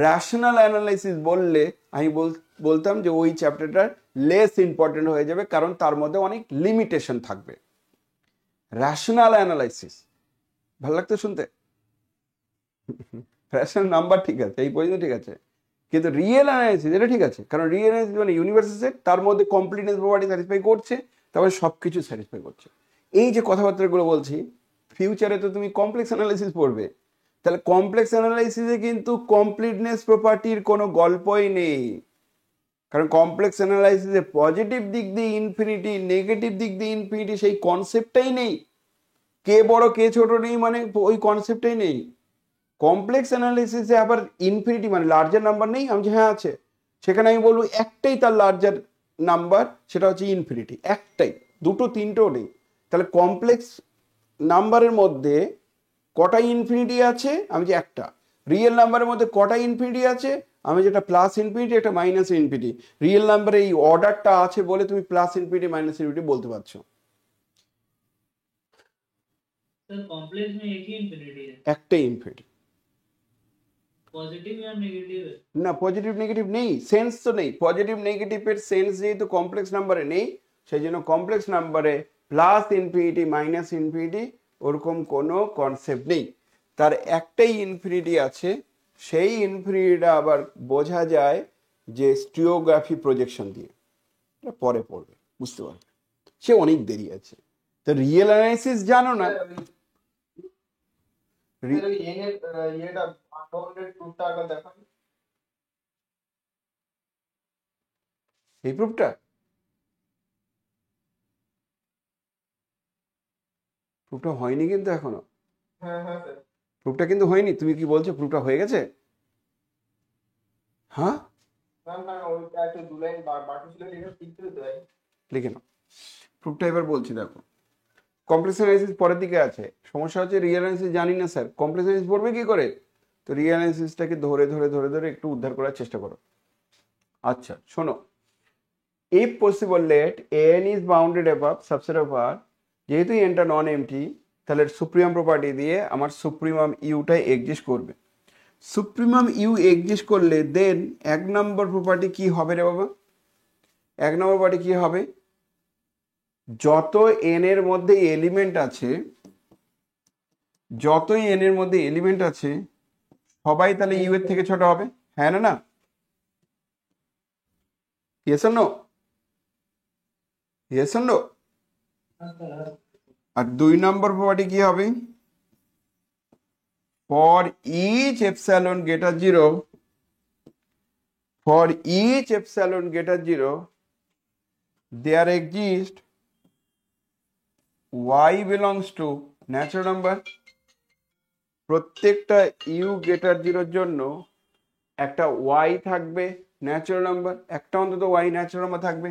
র্যাশনাল অ্যানালাইসিস বললে আমি বলতাম যে ওই চ্যাপ্টারটা লেস ইম্পর্টেন্ট হয়ে যাবে, কারণ তার মধ্যে অনেক লিমিটেশন থাকবে। র্যাশনাল অ্যানালাইসিস ভালো লাগতো শুনতে? র্যাশনাল নাম্বার ঠিক আছে, এই পর্যন্ত ঠিক আছে, কিন্তু রিয়েল অ্যানালাইসিস এটা ঠিক আছে, কারণ রিয়েল অ্যানালাইসিস মানে ইউনিভার্সাল সেট, তার মধ্যে কমপ্লিটনেস প্রপার্টি স্যাটিসফাই করছে, তারপরে সব কিছু স্যাটিসফাই করছে। এই যে কথাবার্তাগুলো বলছি, ফিউচারে তো তুমি কমপ্লেক্স অ্যানালাইসিস পড়বে, তাহলে কমপ্লেক্স অ্যানালাইসিসে কিন্তু কমপ্লিটনেস প্রপার্টির কোনো গল্পই নেই, কারণ কমপ্লেক্স অ্যানালাইসিসে পজিটিভ দিক দিয়ে ইনফিনিটি, নেগেটিভ দিক দিয়ে ইনফিনিটি, সেই কনসেপ্টটাই নেই। কে বড় কে ছোট নেই, মানে ওই কনসেপ্টটাই নেই। কমপ্লেক্স অ্যানালিসিসে আবার ইনফিনিটি মানে লার্জার নাম্বার নেই। আমি হ্যাঁ আছে, সেখানে আমি বলবো একটাই তার লার্জার নাম্বার, সেটা হচ্ছে ইনফিনিটি, একটাই, দুটো তিনটেও নেই। তাহলে কমপ্লেক্স নাম্বারের মধ্যে কটা ইনফিনিটি আছে? আমি যে একটা। রিয়েল নাম্বারের মধ্যে কটা ইনফিনিটি আছে? আমি যেটা প্লাস ইনফিনিটি, একটা মাইনাস ইনফিনিটি। রিয়েল নাম্বারে এই অর্ডারটা আছে বলে তুমি প্লাস ইনফিনিটি মাইনাস ইনফিনিটি বলতে পারছো। सर कॉम्प्लेक्स में एक ही इंफिनिटी है, একটাই ইনফিনিটি। पॉजिटिव या नेगेटिव है? না, পজিটিভ নেগেটিভ নেই, সেন্স তো নেই। পজিটিভ নেগেটিভের সেন্স যেহেতু কমপ্লেক্স নাম্বারে নেই, সেই জন্য কমপ্লেক্স নাম্বারে প্লাস ইনফিনিটি মাইনাস ইনফিনিটি ওরকম কোনো কনসেপ্ট নেই। তার একটাই ইনফিনিটি আছে, সেই ইনফিনিটিটা আবার বোঝা যায় যে স্টিওগ্রাফি প্রজেকশন দিয়ে। এটা পরে পড়বে, বুঝতে পারবে, সে অনেক দেরি আছে। তো রিয়েল অ্যানালাইসিস জানো না, এই প্রুফটা প্রুফটা হয়নি কিন্তু এখনো, প্রুফটা কিন্তু হয়নি। তুমি কি বলছো প্রুফটা হয়ে গেছে? হ্যাঁ, লিখে নাও প্রুফটা। এবার বলছি, দেখো কমপ্লেক্স অ্যানালাইসিস পরের দিকে আছে। সমস্যা হচ্ছে রিয়েল অ্যানালাইসিস জানি না স্যার, কমপ্লেক্স অ্যানালাইসিস পড়বে কি করে? তো রিয়েল অ্যানালাইসিসটাকে ধরে ধরে ধরে ধরে একটু উদ্ধার করার চেষ্টা করো। আচ্ছা শোনো, if possible let N is bounded above subset of R, যেহেতু এনটা নন এমটি, তাহলে সুপ্রিমাম প্রপার্টি দিয়ে আমার সুপ্রিমাম ইউটাই এক্সিস্ট করবে। সুপ্রিমাম ইউ এক্সিস্ট করলে দেন 1 নম্বর প্রপার্টি কি হবে রে বাবা? 1 নম্বর প্রপার্টি কি হবে? যত এন এর মধ্যে এলিমেন্ট আছে, যতই এন এর মধ্যে এলিমেন্ট আছে, সবাই তাহলে ইউ এর থেকে ছোট হবে। হ্যাঁ না না? Yes or no? Yes or no? আর 2 নম্বর প্রপার্টি কি হবে? For each epsilon greater 0, for each epsilon greater 0 there exists y belongs to natural number। প্রত্যেকটা ইউ গ্রেটার 0 জন্য একটা y থাকবে ন্যাচারাল নাম্বার, একটা অন্তত y ন্যাচারাল নাম্বার থাকবে,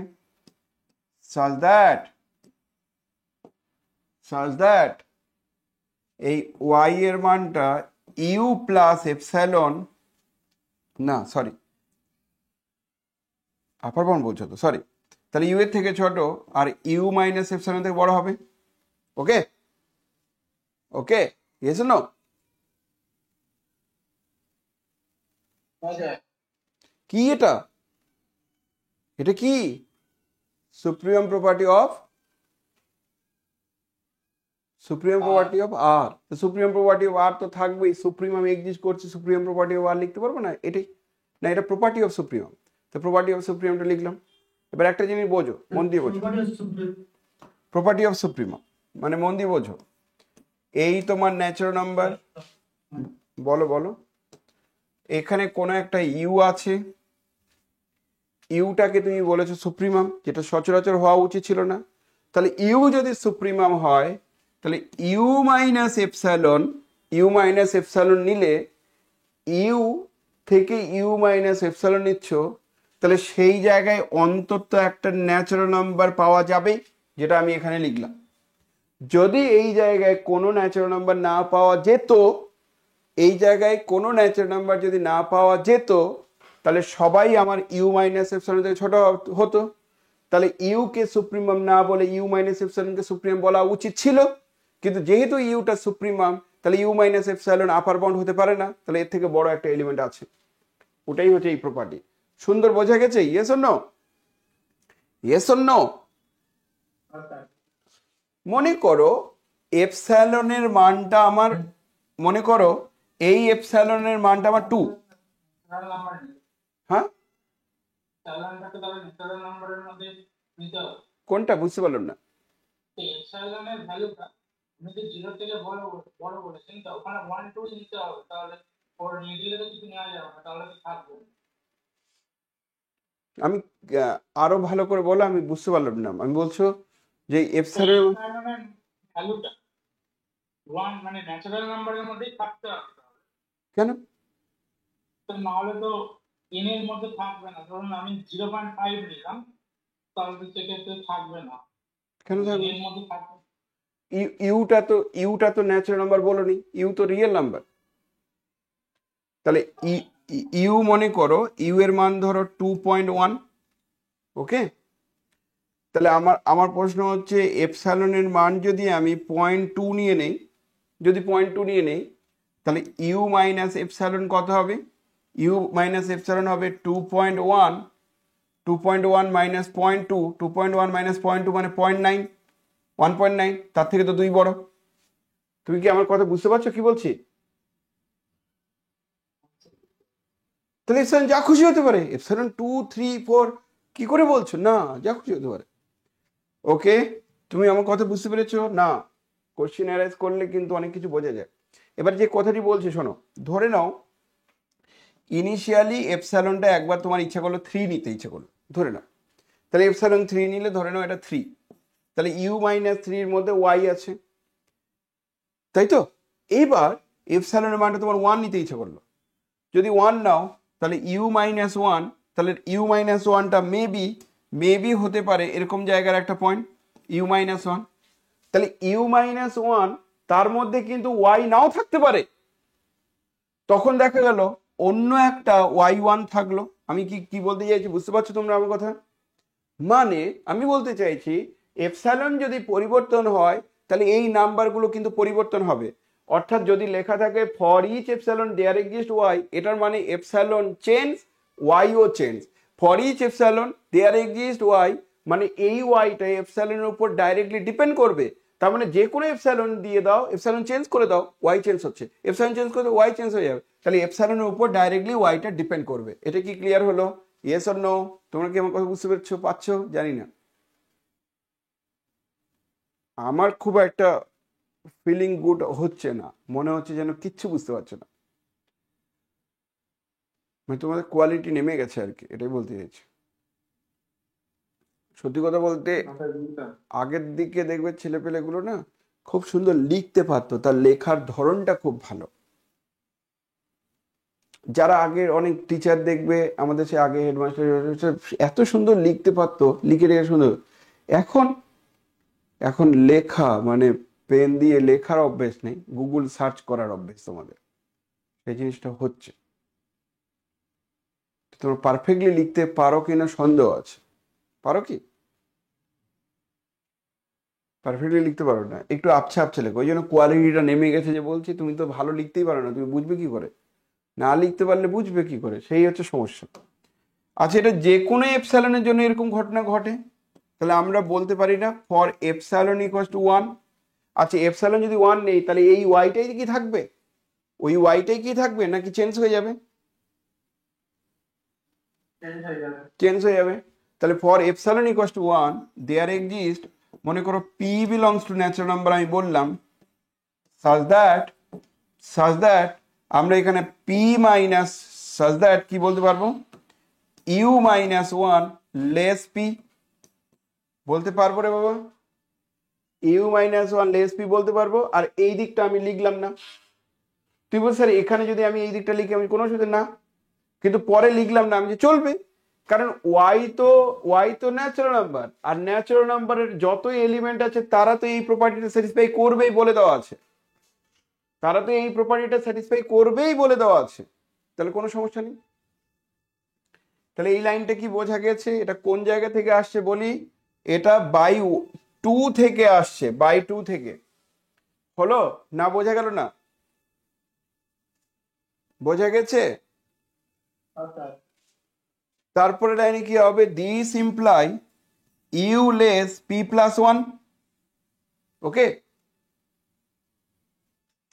such that এই y এর মানটা ইউ প্লাস এপসাইলন, না সরি আপার বাউন্ড বলছো তো, সরি, তাহলে ইউ এর থেকে ছোট আর ইউ মাইনাস এপসাইলন থেকে বড় হবে। ওকে ওকে, ইয়েস নো? কি এটা? এটা কি? সুপ্রিমাম প্রপার্টি অফ আর। তো সুপ্রিমাম প্রপার্টি অফ আর তো থাকবেই, সুপ্রিমাম এক্সিস্ট করছে, সুপ্রিমাম প্রপার্টি অফ আর লিখতে পারবো না? এটাই না, এটা প্রপার্টি অফ সুপ্রিমাম। তো প্রপার্টি অফ সুপ্রিমামটা লিখলাম। এবার একটা জিনিস বোঝো, মন দিয়ে বোঝো, প্রপার্টি অফ সুপ্রিমাম মানে মন দিয়ে বোঝো, এই তোমার ন্যাচারাল নাম্বার, বলো বলো, এখানে কোনো একটা ইউ আছে, ইউটাকে তুমি বলেছো সুপ্রিমাম, যেটা সচরাচর হওয়া উচিত ছিল না। তাহলে ইউ যদি সুপ্রিমাম হয়, তাহলে ইউ মাইনাস এপসাইলন নিলে, ইউ থেকে ইউ মাইনাস এপসাইলন নিচ্ছ, তাহলে সেই জায়গায় অন্তত একটা ন্যাচারাল নাম্বার পাওয়া যাবে, যেটা আমি এখানে লিখলাম। যদি এই জায়গায় কোনো ন্যাচারাল নাম্বার না পাওয়া যেত, এই জায়গায় কোনো ন্যাচারাল নাম্বার যদি না পাওয়া যেত, তাহলে সবাই আমার ইউ মাইনাস এপসাইলন থেকে ছোট হতো। তাহলে ইউ কে সুপ্রিমাম না বলে ইউ মাইনাস এপসাইলনকে সুপ্রিমাম বলা উচিত ছিল, কিন্তু যেহেতু ইউটা সুপ্রিমাম, তাহলে u minus epsilon upper bound হতে পারে না, তাহলে এর থেকে বড় একটা এলিমেন্ট আছে। ওটাই হচ্ছে এই প্রপার্টি। সুন্দর বোঝা গেছে? Yes or no? Yes or no? মনে করো এপসাইলনের মানটা আমার, মনে করো এই এপসাইলনের মানটা আমার 2। হ্যাঁ, কোনটা বুঝতে পারলাম না? আমি আরো ভালো করে বলো, আমি বুঝতে পারলাম না। আমি বলছো যে এপসাইলন ভ্যালুটা 1 মানে ন্যাচারাল নাম্বারের মধ্যেই থাকতে হবে, কেন? তো না হলে তো n এর মধ্যে থাকবে না। ধরুন আমি 0.5 নিলাম, তাহলে সেক্ষেত্রে থাকবে না। কেন থাকবে? এর মধ্যে থাকবে। ইউটা তো ন্যাচারাল নাম্বার বলোনি, ইউ তো রিয়েল নাম্বার। তাহলে ইউ মনে করো ইউ এর মান ধরো 2.1। ওকে, তাহলে আমার প্রশ্ন হচ্ছে এপসাইলনের মান যদি আমি 0.2 নিয়ে নেই, যদি 0.2 নিয়ে নেই, তাহলে ইউ মাইনাস এপসাইলন কত হবে? ইউ মাইনাস এপসাইলন হবে 2.1, 2.1 মাইনাস 0.2, 2.1 মাইনাস 0.2 মানে 0.9, 1.9, তার থেকে তো 2 বড়। তুমি কি আমার কথা বুঝতে পারছো কি বলছি? তাহলে এপসাইলন যা খুশি হতে পারে, এপসাইলন 2, 3, 4 কি করে বলছো? না, যা খুশি হতে পারে। ওকে, তুমি আমার কথা বুঝতে পেরেছো? না, কোশ্চেন অ্যারাইজ করলে কিন্তু অনেক কিছু বোঝা যায়। এবার যে কথাটি বলছে শোনো, ধরে নাও ইনিশিয়ালি এপসাইলনটা একবার তোমার ইচ্ছা করলো 3 নিতে ইচ্ছা করলো, ধরে নাও, তাহলে এপসাইলন 3 নিলে ধরে নাও এটা 3, তাহলে u-3 এর মধ্যে y আছে, তাই তো? এইবার এপসাইলনের মানটা তোমার 1 নিতে ইচ্ছা করলো, যদি 1 নাও তাহলে u-1, তাহলে u-1টা মেবি হতে পারে এরকম জায়গার একটা পয়েন্ট u-1, তাহলে u-1 তার মধ্যে কিন্তু y নাও থাকতে পারে, তখন দেখা গেল অন্য একটা y1 থাকলো। আমি কি কি বলতে চাইছি বুঝতে পারছো তোমরা আমার কথা? মানে আমি বলতে চাইছি এপসাইলন যদি পরিবর্তন হয় তাহলে এই নাম্বারগুলো কিন্তু পরিবর্তন হবে। অর্থাৎ যদি লেখা থাকে for each epsilon there exist y, এটার মানে এপসাইলন চেঞ্জ, ওয়াইও change. For each epsilon there exist y মানে এই ওয়াইটা এপসাইলনের উপর ডাইরেক্টলি ডিপেন্ড করবে। তার মানে যে কোনো এপসাইলন দিয়ে দাও, এপসাইলন চেঞ্জ করে দাও, ওয়াই চেঞ্জ হচ্ছে, এপসাইলন চেঞ্জ করে দাও, ওয়াই চেঞ্জ হয়ে যাবে, তাহলে এপসাইলনের উপর ডাইরেক্টলি ওয়াইটা ডিপেন্ড করবে। এটা কি ক্লিয়ার হলো? Yes or no? তোমরা কি আমার কথা বুঝতে পারছো জানি না। আমার খুব একটা ফিলিং গুড হচ্ছে না, মনে হচ্ছে যেন কিচ্ছু বুঝতে পারছো না, মানে তোমাদের কোয়ালিটি নেমে গেছে আর কি, এটাই বলতে চাইছি। সত্যি কথা বলতে আগের দিকে দেখবে ছেলেপেলেগুলো না খুব সুন্দর লিখতে পারতো, তার লেখার ধরনটা খুব ভালো। যারা আগের অনেক টিচার দেখবে আমাদের সে আগে হেডমাস্টার এত সুন্দর লিখতে পারতো, লিখে রেখে সুন্দর। এখন এখন লেখা মানে পেন দিয়ে লেখার অভ্যেস নেই, গুগল সার্চ করার অভ্যেস তোমাদের, সেই জিনিসটা হচ্ছে। তোমরা পারফেক্টলি লিখতে পারো কিনা সন্দেহ আছে। পারো কি? পারফেক্টলি লিখতে পারো না, একটু আবছা আবছা লেখো, ওই জন্য কোয়ালিটিটা নেমে গেছে। যে বলছি তুমি তো ভালো লিখতেই পারো না, তুমি বুঝবে কি করে? না লিখতে পারলে বুঝবে কি করে? সেই হচ্ছে সমস্যা। আচ্ছা, এটা যে কোনো এপসাইলনের জন্য এরকম ঘটনা ঘটে, তাহলে আমরা বলতে পারি না ফর এপসাইলন ইকুয়ালস টু 1? আচ্ছা, এপসাইলন যদি 1 নেই তাহলে এই ওয়াইটাই কি থাকবে? ওই ওয়াইটাই কি থাকবে নাকি চেঞ্জ হয়ে যাবে? চেঞ্জ হয়ে যাবে। তাহলে for epsilon equals to 1 there exist, মনে করো p belongs to natural number আমি বললাম, such that আমরা এখানে p মাইনাস such that কি বলতে পারবো, u-1 লেস p বলতে পারবো রে বাবা, u-1 লেস p বলতে পারবো। আর এই দিকটা আমি লিখলাম না। তুই বল স্যার এখানে যদি আমি এই দিকটা লিখি আমি কোনো অসুবিধা না, কিন্তু পরে লিখলাম না, আমি যে চলবে, কারণ ওয়াই তো ন্যাচারাল নাম্বার, আর ন্যাচারাল নাম্বারের যতই এলিমেন্ট আছে তারা তো এই প্রপার্টিটা স্যাটিসফাই করবেই বলে দেওয়া আছে, তাহলে কোনো সমস্যা নেই। তাহলে এই লাইনটা কি বোঝা গেছে? এটা কোন জায়গা থেকে আসছে বলি, এটা বাই 2 থেকে আসছে, বাই 2 থেকে। হলো না? বোঝা গেল না? বোঝা গেছে? তারপরে লাইনে কি হবে, this imply u less p plus 1। Okay,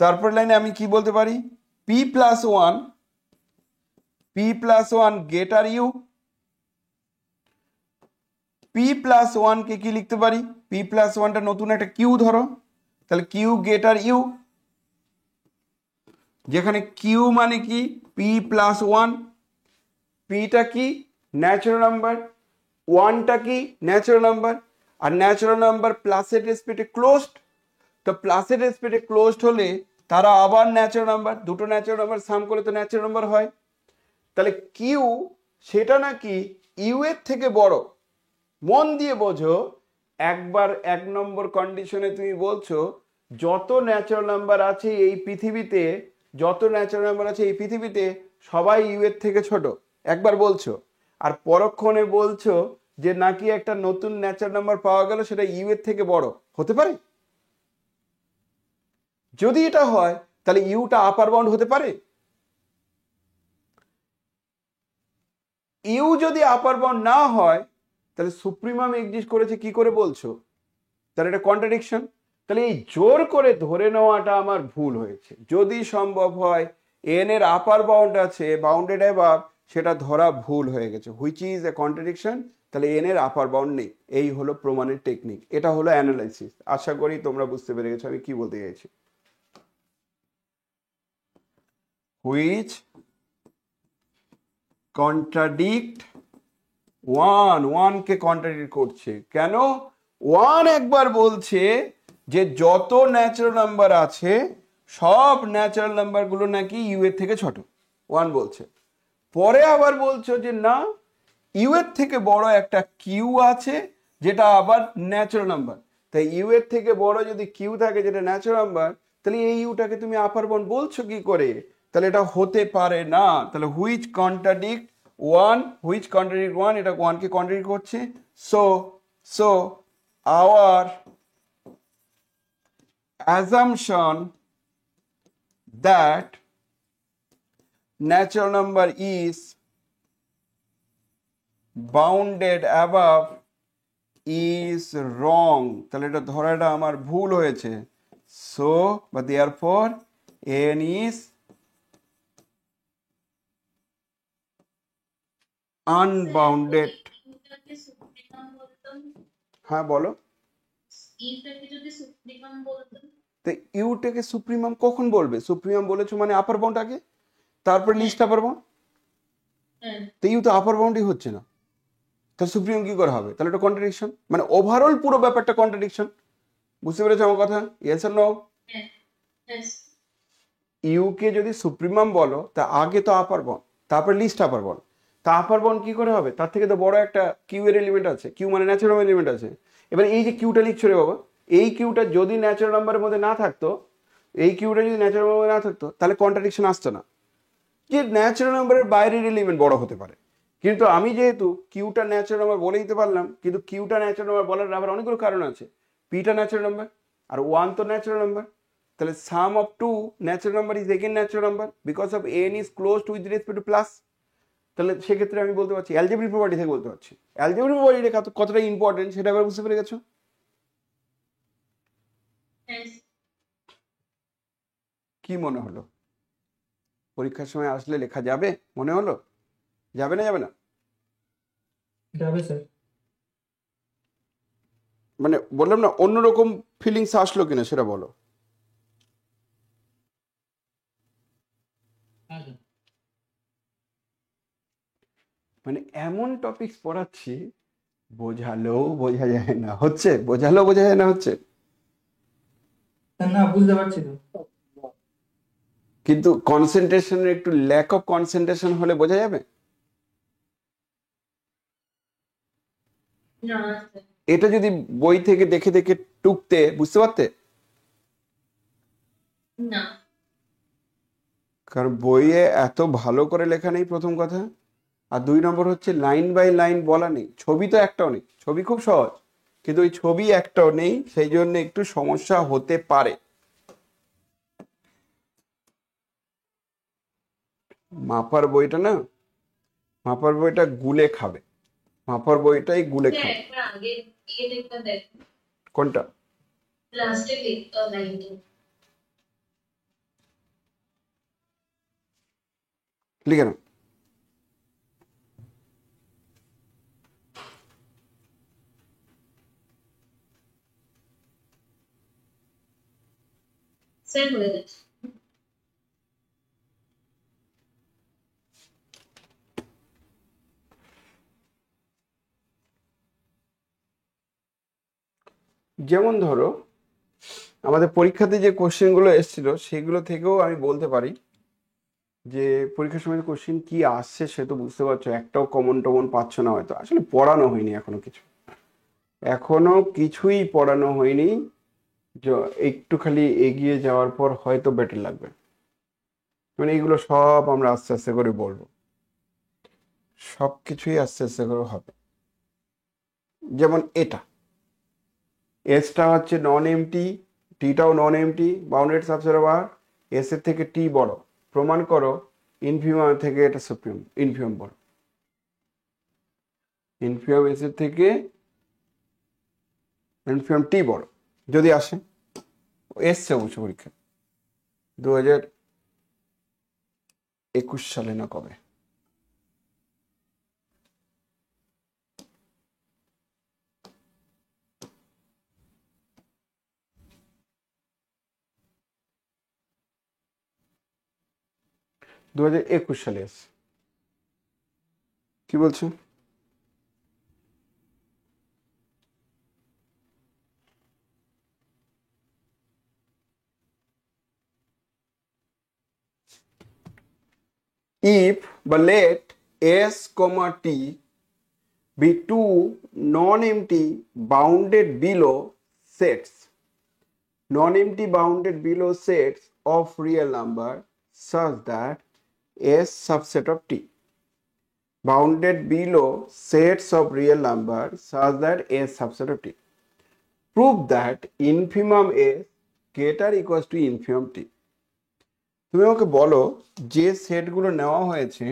তারপর লাইনে আমি কি বলতে পারি, p plus one greater u. P plus ওয়ানকে কি লিখতে পারি, পি প্লাস ওয়ানটা নতুন একটা কিউ ধরো, তাহলে কিউ গেটার ইউ, যেখানে কিউ মানে কি পি প্লাস ওয়ান, পিটা কি ন্যাচারাল নাম্বার, ওয়ানটা কি ন্যাচারাল নাম্বার, আর ন্যাচারাল নাম্বার প্লাসের রেসপেক্টে ক্লোজড। তো প্লাসের রেসপেক্টে ক্লোজড হলে তারা আবার ন্যাচারাল নাম্বার, দুটো ন্যাচারাল নাম্বার সাম করলে তো ন্যাচারাল নাম্বার হয়। তাহলে কিউ সেটা নাকি ইউ এর থেকে বড়। মন দিয়ে বোঝো, একবার 1 নম্বর কন্ডিশনে তুমি বলছো যত ন্যাচারাল নাম্বার আছে এই পৃথিবীতে, সবাই ইউ এর থেকে ছোট, একবার বলছো। আর পরক্ষণে বলছো যে নাকি একটা নতুন ন্যাচারাল নাম্বার পাওয়া গেল, সেটা ইউ এর থেকে বড় হতে পারে। যদি এটা হয় তাহলে ইউটা আপার বাউন্ড হতে পারে। ইউ যদি আপার বাউন্ড না হয় তাহলে সুপ্রিমাম এক্সিস্ট করেছে কি করে বলছো? তাহলে এটা কন্ট্রাডিকশন। তাহলে এই জোর করে ধরে নেওয়াটা আমার ভুল হয়েছে। যদি সম্ভব হয় এন এর আপার বাউন্ড আছে, বাউন্ডেড অ্যাবাভ, সেটা ধরা ভুল হয়ে গেছে, হুইচ ইজ এ কন্ট্রাডিকশন, তাহলে এন এর আপার বাউন্ড নেই। এই হলো প্রমাণের টেকনিক, এটা হলো অ্যানালাইসিস। আশা করি তোমরা বুঝতে পেরে গেছো আমি কি বলতে চাইছি। হুইচ কন্ট্রাডিক্ট ওয়ানকে কন্ট্রাডিক্ট করছে কেন? ওয়ান একবার বলছে যে যত ন্যাচারাল নাম্বার আছে সব ন্যাচারাল নাম্বারগুলো নাকি ইউ এর থেকে ছোট, ওয়ান বলছে। পরে আবার বলছো যে না, ইউ এর থেকে বড় একটা কিউ আছে যেটা আবার ন্যাচারাল নাম্বার। তাই ইউ এর থেকে বড় যদি কিউ থাকে যেটা ন্যাচারাল নাম্বার, তাহলে এই ইউটাকে তুমি আপার বাউন্ড বলছো কি করে? তাহলে এটা হতে পারে না। তাহলে হুইচ কন্ট্রাডিক্ট ওয়ান, এটা ওয়ানকে কন্ট্রাডিক্ট করছে। So so our assumption that natural number is bounded above is wrong, তাহলে এটা ধরাটা আমার ভুল হয়েছে। সো বা therefore n is unbounded। হ্যাঁ বলো। তো ইউটাকে সুপ্রিমাম কখন বলবে? সুপ্রিমাম বলেছো মানে আপার বাউন্ড আগে, তারপর লিস্ট আপার বাউন্ড। তো ইউ তো আপার বাউন্ডই হচ্ছে না, তাহলে সুপ্রিমাম কি করে হবে? তাহলে এটা কন্ট্রাডিকশন, মানে ওভারঅল পুরো ব্যাপারটা কন্ট্রাডিকশন। বুঝতে পেরেছো আমার কথা? Yes or no? ইউকে যদি সুপ্রিমাম বলো তা আগে তো আপার বাউন্ড, তারপর লিস্ট আপার বাউন্ড। তা আপার বাউন্ড কি করে হবে? তার থেকে তো বড় একটা কিউ এর এলিমেন্ট আছে, কিউ মানে ন্যাচারাল এলিমেন্ট আছে। এবার এই যে কিউটা লিখছো রে বাবা, এই কিউটা যদি ন্যাচারাল নাম্বারের মধ্যে না থাকতো, এই কিউটা যদি ন্যাচারাল নাম্বারে না থাকতো, তাহলে কন্ট্রাডিকশন আসতো না যে ন্যাচারাল নাম্বারের বাইরের এলিমেন্ট বড় হতে পারে। কিন্তু আমি যেহেতু কিউটা ন্যাচারাল নাম্বার বলে দিতে পারলাম, কিন্তু কিউটা ন্যাচারাল নাম্বার বলার আবার অনেকগুলো কারণ আছে। পিটা ন্যাচারাল নাম্বার আর ওয়ান তো ন্যাচারাল নাম্বার, তাহলে sum of two natural number is again natural number because of N is close to with respect to plus. তাহলে সেক্ষেত্রে আমি বলতে পারছি অ্যালজেব্রিক প্রপার্টি থেকে বলতে পারছি। অ্যালজেব্রিক প্রপার্টিটা কতটা ইম্পর্টেন্ট সেটা এবার বুঝতে পেরে গেছো? কি মনে হলো? পরীক্ষার সময় আসলে লেখা যাবে মনে হলো? যাবে না যাবে না? যাবে স্যার। মানে বললাম না, অন্যরকম ফিলিংস আসলো কিনা সেটা বলো। মানে এমন টপিকস পড়াচ্ছি বোঝালেও বোঝা যায় না হচ্ছে, বোঝালেও বোঝা যায় না হচ্ছে। না বুঝতে পারছি তো। কিন্তু কনসেন্ট্রেশনের একটু ল্যাক অফ কনসেন্ট্রেশন হলে বোঝা যাবে। এটা যদি বই থেকে দেখে দেখে টুকতে বুঝতে পারতে না, কারণ বইয়ে এত ভালো করে লেখা নেই প্রথম কথা, আর দুই নম্বর হচ্ছে লাইন বাই লাইন বলা নেই। ছবি তো একটাও নেই, ছবি খুব সহজ, কিন্তু ওই ছবি একটাও নেই, সেই জন্য একটু সমস্যা হতে পারে। মাপার বইটা না, মাপার বইটা গুলে খাবে, মাপার বইটাই গুলে খাবে। একবার আগে লেখা দেখ, কোনটা? লাস্টে লেখা লাইনটা লিখে নাও। স্যার হয়ে গেছে। যেমন ধরো আমাদের পরীক্ষাতে যে কোশ্চেনগুলো এসেছিল সেগুলো থেকেও আমি বলতে পারি যে পরীক্ষার সময় কোশ্চেন কি আসছে সে তো বুঝতে পারছো, একটাও কমন টমন পাচ্ছ না, হয়তো আসলে পড়ানো হয়নি এখনো কিছু, এখনো কিছুই পড়ানো হয়নি। একটু খালি এগিয়ে যাওয়ার পর হয়তো বেটার লাগবে। মানে এগুলো সব আমরা আস্তে আস্তে করে বলবো, সব কিছুই আস্তে আস্তে করে হবে। যেমন এটা এসটা হচ্ছে নন এমটি, টিটাও non empty, bounded subset of R, S এর থেকে টি বড়, প্রমাণ করো ইনফিমাম থেকে এটা সুপ্রিম, ইনফিমাম বড়, ইনফিমাম এস এর থেকে ইনফিমাম টি বড় যদি আসে। এসছে অবশ্য পরীক্ষা 2021 সালে না কবে, 2021 সালে এসছে। কি বলছো? if বা let s comma t be two non-empty bounded below sets of real number such that s subset of t bounded below sets of real number such that s subset of t prove that infimum s greater equals to infimum t। তুমি আমাকে বলো যে সেটগুলো নেওয়া হয়েছে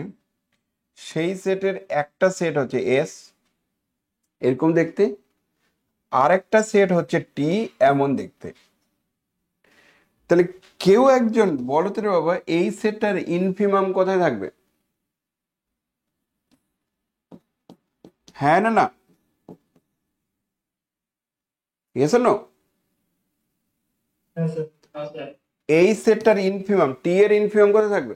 সেই সেটের একটা সেট হচ্ছে এস এরকম দেখতে, আর একটা সেট হচ্ছে টি এমন দেখতে। তাহলে কেউ একজন বলো তো রে বাবা, এই সেটটার ইনফিমাম কোথায় থাকবে? হ্যাঁ না না? Yes or no? হ্যাঁ স্যার। এই সেটটার ইনফিমাম, টি এর ইনফিমাম কোথায় থাকবে?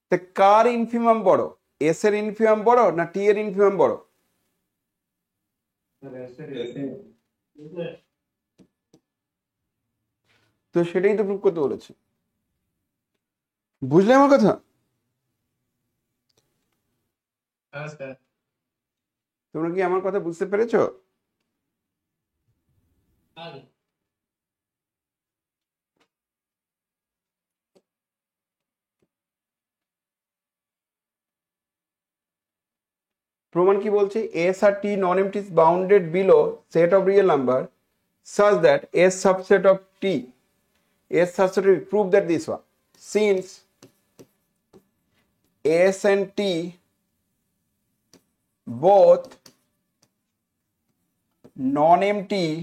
তা কার ইনফিমাম বড়, এস এর ইনফিমাম বড় না টি এর ইনফিমাম বড়? তো সেটাই তো প্রুভ করতে বলেছে। বুঝলে আমার কথা? হ্যাঁ স্যার। তোমরা কি আমার কথা বুঝতে পেরেছো? প্রমাণ কি বলছে? এস আর T non empty bounded below set of real number such that S subset of T, S subset of, prove that this one, since S and T both non-empty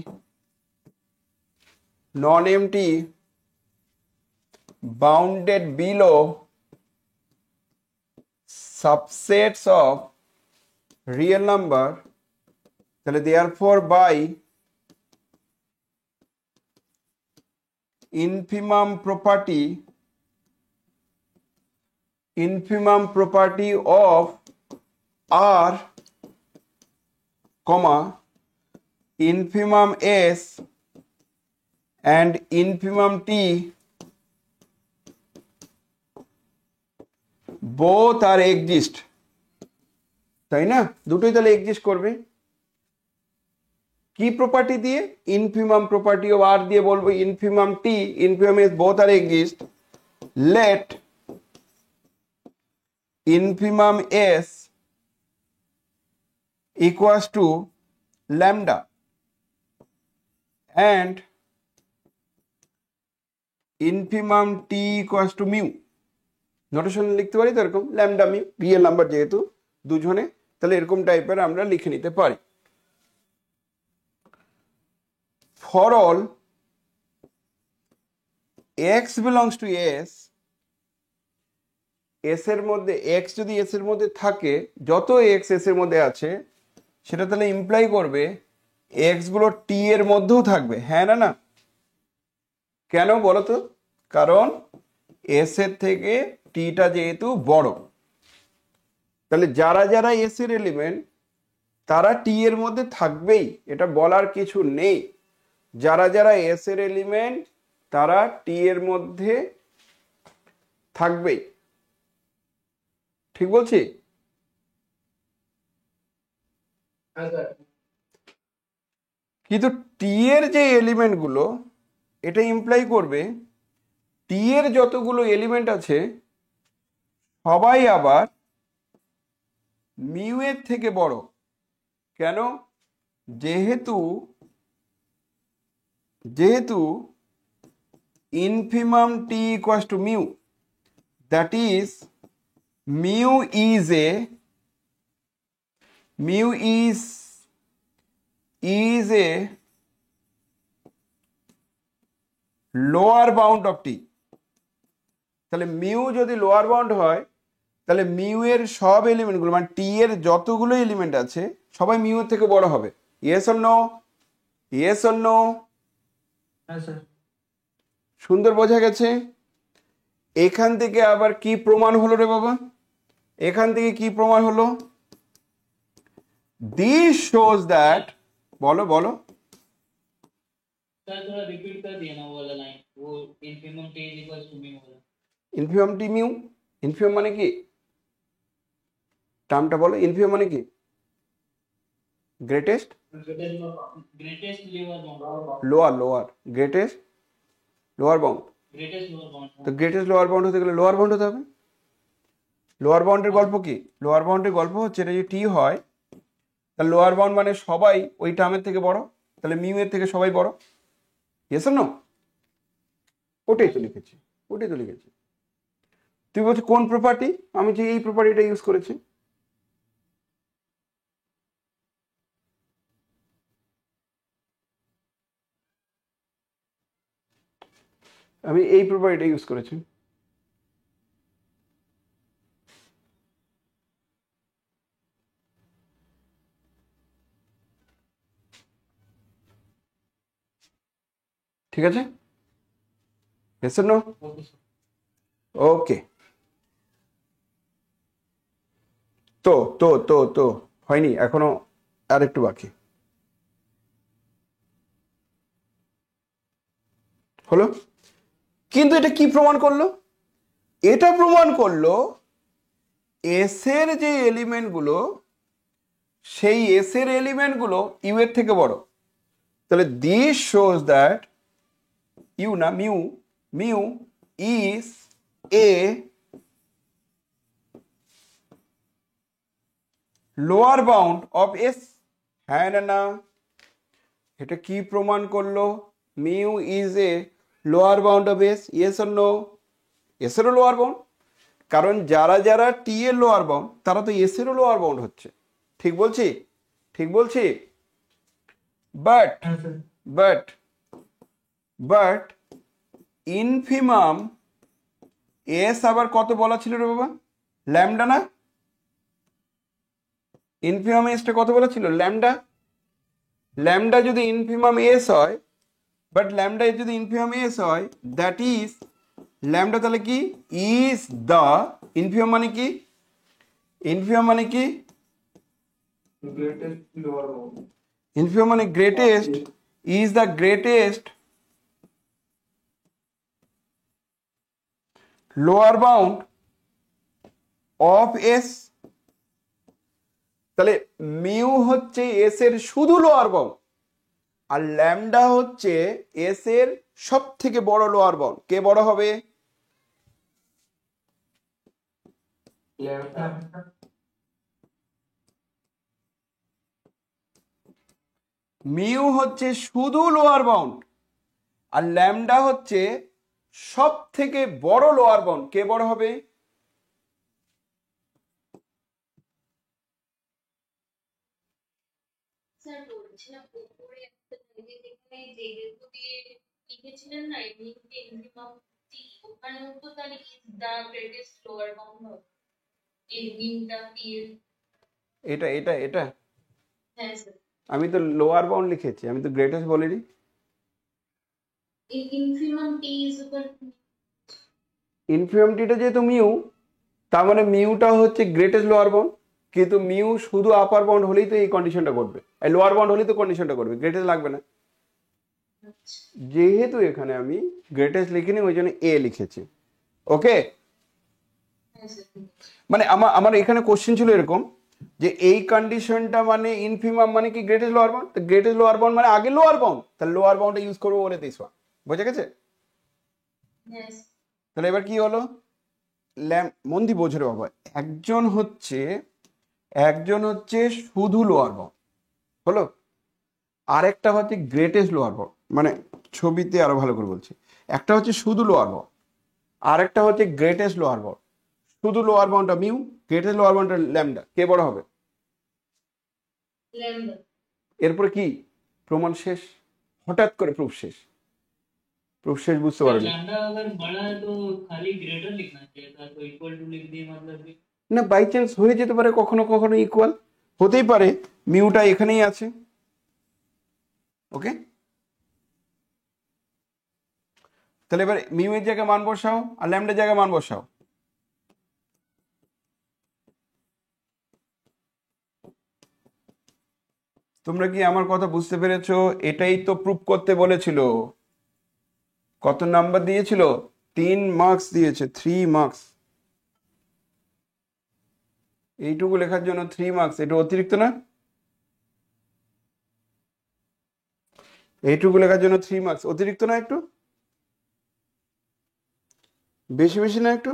bounded below subsets of real number, তাহলে therefore by infimum property of R, comma infimum S and infimum T both are exist, তাই না? দুটোই তাহলে exist করবে। কি property দিয়ে? Infimum property of R দিয়ে বলবো infimum T, infimum S both are exist, let infimum S equals to lambda and infimum T equals to mu. Notation লিখতে পারি তো এরকম, ল্যামডা মিউ, রিয়েল নাম্বার যেহেতু দুজনে, তাহলে এরকম টাইপের আমরা লিখে নিতে পারি। For all x belongs to s, s এর মধ্যে x যদি s এর মধ্যে থাকে, যত x s এর মধ্যে আছে সেটা তাহলে ইমপ্লাই করবে x গুলো t এর মধ্যেও থাকবে। হ্যাঁ না না? কেন বলো তো? কারণ s এর থেকে t টা যেহেতু বড়, তাহলে যারা যারা s এর এলিমেন্ট তারা t এর মধ্যে থাকবেই, এটা বলার কিছু নেই। যারা যারা এস এর এলিমেন্ট তারা টি এর মধ্যে থাকবেই। ঠিক বলছি? কিন্তু টি এর যে এলিমেন্ট গুলো, এটা ইমপ্লাই করবে টি এর যতগুলো এলিমেন্ট আছে সবাই আবার মিউ এর থেকে বড়। কেন? যেহেতু infimum t equals to mu, that is mu is a lower bound of t। তাহলে মিউ যদি লোয়ার বাউন্ড হয় তাহলে মিউ এর সব এলিমেন্টগুলো মানে টি এর যতগুলো এলিমেন্ট আছে সবাই মিউ এর থেকে বড় হবে। Yes or no? Yes or no? হ্যাঁ স্যার। সুন্দর বোঝা গেছে? এখান থেকে আবার কি প্রমাণ হলো রে বাবা? এখান থেকে কি প্রমাণ হলো? দিস শোজ দ্যাট, বলো বলো। सर थोड़ा रिपीट कर दिया ना वो वाला लाइन, वो infimum T is equals to mu वाला। ইনফিমাম টি মিউ, ইনফিমাম মানে কি? টার্মটা বলো, ইনফিমাম মানে কি? Greatest, greatest lower bound, lower, lower, greatest lower bound. Greatest lower bound. তো গ্রেটেস্ট লোয়ার বাউন্ড হতে গেলে লোয়ার বাউন্ড হতে হবে। লোয়ার বাউন্ডের গল্প কি? লোয়ার বাউন্ডের গল্প হচ্ছে এটা যে টি হয়, তাহলে লোয়ার বাউন্ড মানে সবাই ওই টার্মের থেকে বড়, তাহলে মিউ এর থেকে সবাই বড়। Yes or no? ওটাই তো লিখেছি, ওটাই তো লিখেছি। তুই বলছিস কোন প্রপার্টি? আমি যে এই প্রপার্টিটা ইউজ করেছি। আমি এই প্রপার্টিটা ইউজ করেছি। ঠিক আছে? Yes or no? ওকে। তো তো তো তো হয়নি, এখনো আর একটু বাকি। হলো? কিন্তু এটা কি প্রমাণ করলো? এটা প্রমাণ করলো এস এর যে এলিমেন্টগুলো, সেই এস এর এলিমেন্টগুলো ইউ এর থেকে বড়। তাহলে দিস শোজ দ্যাট ইউ না mu, mu is a lower bound of S. হ্যাঁ না না? এটা কি প্রমাণ করলো? Mu is a lower bound of S. Yes or no? S এরও লোয়ার বাউন্ড, কারণ যারা যারা টি এর লোয়ার বাউন্ড তারা তো এস এরও লোয়ার বাউন্ড হচ্ছে। ঠিক বলছি? ঠিক বলছি? But but but infimum S আবার কত বলা ছিল রে বাবা? ল্যামডা না? ইনফিমাম এসটা কত বলা ছিল? ল্যামডা। ল্যামডা যদি ইনফিমাম এস হয়, বাট ল্যামডা যদি ইনফিমাম এস হয়, দ্যাট ইজ ল্যামডা তাহলে কি? ইজ দ্য ইনফিমাম মানে কি? ইনফিমাম মানে কি? greatest lower bound. ইনফিমাম মানে greatest, is the greatest lower bound of S. তাহলে মিউ হচ্ছে এস এর শুধু লোয়ার বাউন্ড, আর ল্যামডা হচ্ছে এস এর সব থেকে বড় লোয়ার বাউন্ড। কে বড় হবে? Lambda. মিউ হচ্ছে শুধু লোয়ার বাউন্ড, আর ল্যামডা হচ্ছে সব থেকে বড় লোয়ার বাউন্ড। কে বড় হবে? স্যার বলছিলাম উপরে একটা জায়গায় যেখানে যেহেতু দিয়ে লিখেছিলেন না ইনফিমাম টি, ওখানেও তো তাহলে is the greatest lower bound হবে এই মিউটা টি এর। এটা এটা এটা হ্যাঁ স্যার, আমি তো লোয়ার বাউন্ড লিখেছি, আমি তো গ্রেটেস্ট বলিনি। Infimum T is equal to ইনফিমামটিটা যেহেতু মিউ, তার মানে মিউটা হচ্ছে গ্রেটেস্ট লোয়ার বাউন্ড, কিন্তু মিউ শুধু আপার বাউন্ড হলেই তো এই কন্ডিশনটা ঘটবে, এই লোয়ার বাউন্ড হলেই তো কন্ডিশনটা ঘটবে, গ্রেটেস্ট লাগবে না। যেহেতু এখানে আমি গ্রেটেস্ট লিখিনি ওই জন্য এ লিখেছি। ওকে? হ্যাঁ স্যার। মানে আমার আমার এখানে কোশ্চেন ছিল এরকম যে এই কন্ডিশনটা মানে ইনফিমাম মানে কি গ্রেটেস্ট লোয়ার বাউন্ড, তো গ্রেটেস্ট লোয়ার বাউন্ড মানে আগে লোয়ার বাউন্ড, তাহলে লোয়ার বাউন্ডটা ইউজ করবো বলে দিস। বোঝা গেছে? হ্যাঁ স্যার। তাহলে এবার কি হলো? মন দিয়ে বোঝো রে বাবা, একজন হচ্ছে শুধু লোয়ার বাউন্ড হলো, আরেকটা হচ্ছে গ্রেটেস্ট লোয়ার বাউন্ড। মানে ছবিতে আরো ভালো করে বলছি, একটা হচ্ছে শুধু লোয়ার বাউন্ড, আরেকটা হচ্ছে গ্রেটেস্ট লোয়ার বাউন্ড। শুধু লোয়ার বাউন্ডটা মিউ, গ্রেটেস্ট লোয়ার বাউন্ডটা ল্যামডা। কে বড় হবে? ল্যামডা। এরপরে কি প্রমাণ শেষ? হঠাৎ করে প্রুফ শেষ। প্রুফ শেষ বুঝতে পারোনি? लैम्डा अगर बड़ा है तो खाली ग्रेटर लिखना चाहिए था, तो इक्वल टू लिख दिए मतलब कि না, বাই চান্স হয়ে যেতে পারে, কখনো কখনো ইকুয়াল হতেই পারে, মিউটা এখানেই আছে। ওকে? তাহলে এবার মিউ এর জায়গায় মান বসাও আর ল্যামডার জায়গায় মান বসাও। তোমরা কি আমার কথা বুঝতে পেরেছো? এটাই তো প্রুফ করতে বলেছিল। কত নাম্বার দিয়েছিল? 3 মার্কস দিয়েছে, 3 মার্কস। এইটুকু লেখার জন্য 3 মার্কস, এটা অতিরিক্ত না? এইটুকু লেখার জন্য 3 মার্কস অতিরিক্ত না? একটু বেশি বেশি না একটু?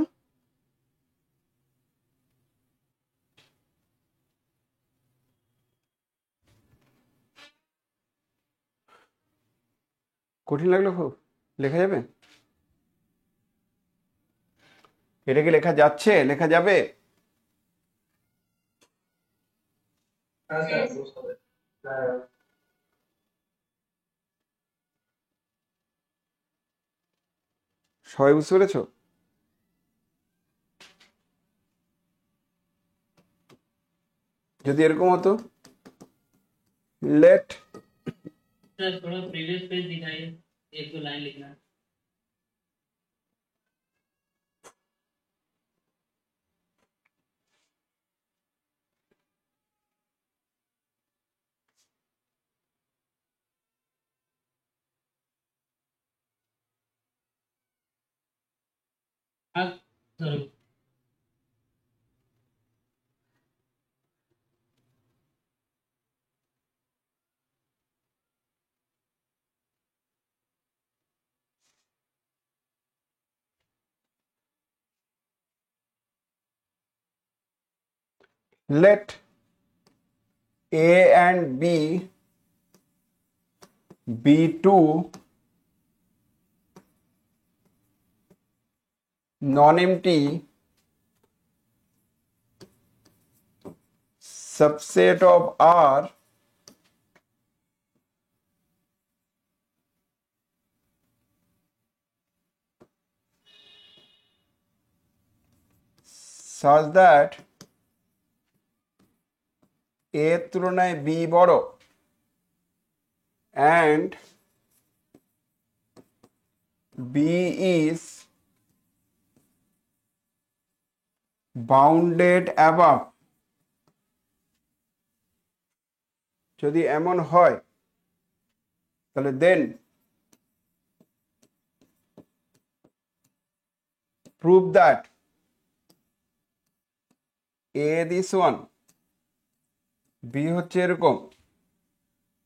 কঠিন লাগলো খুব? লেখা যাবে? এটা কি লেখা যাচ্ছে, লেখা যাবে? হ্যাঁ স্যার, বুঝতে হবে। হ্যাঁ। সবাই বুঝতে পেরেছো? যদি এরকম হতো, লেট सर थोड़ा प्रीवियस पेज दिखाइए, एक दो लाइन लिखना है। हाँ sir. let A and B be two non-empty subset of R such that A এর তুলনায় B বড় and B is bounded above। যদি এমন হয় তাহলে then prove that A this one, B হচ্ছে এরকম,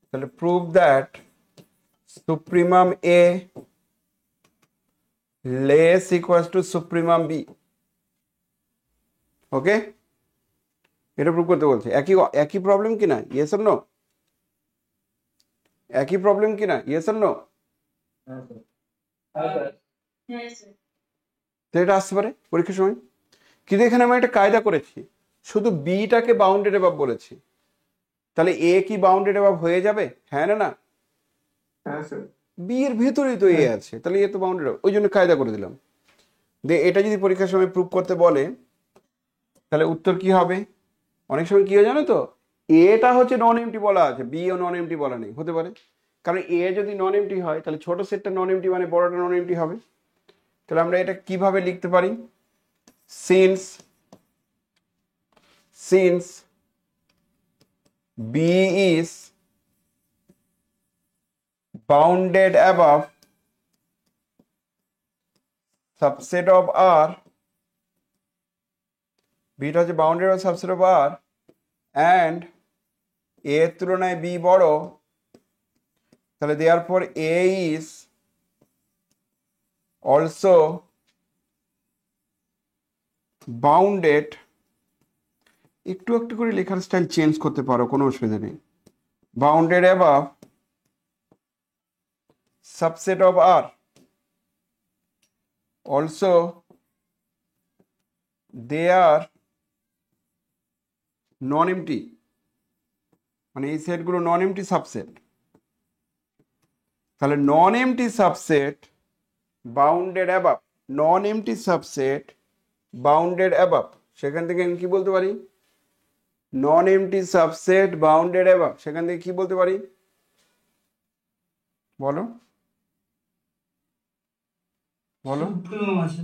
তাহলে prove that supremum A less equals to supremum B। ওকে, এটা প্রুভ করতে বলছে। একই একই প্রবলেম কিনা? Yes or no? একই প্রবলেম কিনা? Yes or no? হ্যাঁ স্যার। হ্যাঁ স্যার। হ্যাঁ স্যার। তো এটা আসতে পারে পরীক্ষার সময়। কিন্তু এখানে আমি একটা কায়দা করেছি, শুধু বিটাকে বাউন্ডেড অ্যাবাভ বলেছি, তাহলে এ কি বাউন্ডেড অ্যাবাভ হয়ে যাবে? হ্যাঁ না না? হ্যাঁ স্যার। বি এর ভেতরেই তো এ আছে, তাহলে এ তো বাউন্ডেড, ওই জন্য কায়দা করে দিলাম। দিয়ে এটা যদি পরীক্ষার সময় প্রুভ করতে বলে তাহলে উত্তর কি হবে? অনেক সময় কি হয় জানো তো, এটা হচ্ছে নন এমটি বলা আছে, বি ও নন এমটি বলা নেই, হতে পারে। কারণ এ যদি নন এমটি হয় তাহলে ছোট সেটটা নন এমটি মানে বড়টা নন এমটি হবে। তাহলে আমরা এটা কিভাবে লিখতে পারি? since B is bounded above subset of R, B টা হচ্ছে bounded above subset of R and A এর তুলনায় B বড়, তাহলে therefore A is also bounded। একটু একটু করে লেখার স্টাইল চেঞ্জ করতে পারো, কোনো অসুবিধা নেই। bounded above subset of R also they are non MT, মানে এই সেটগুলো নন এমটি সাবসেট। তাহলে non empty subset bounded above, নন এমটি সাবসেট বাউন্ডেড অ্যাবাভ, সেখান থেকে আমি কি বলতে পারি? নন এমটি সাবসেট বাউন্ডেড অ্যাবাভ, সেখান থেকে কি বলতে পারি বলো? বলো। সুপ্রিমম আছে।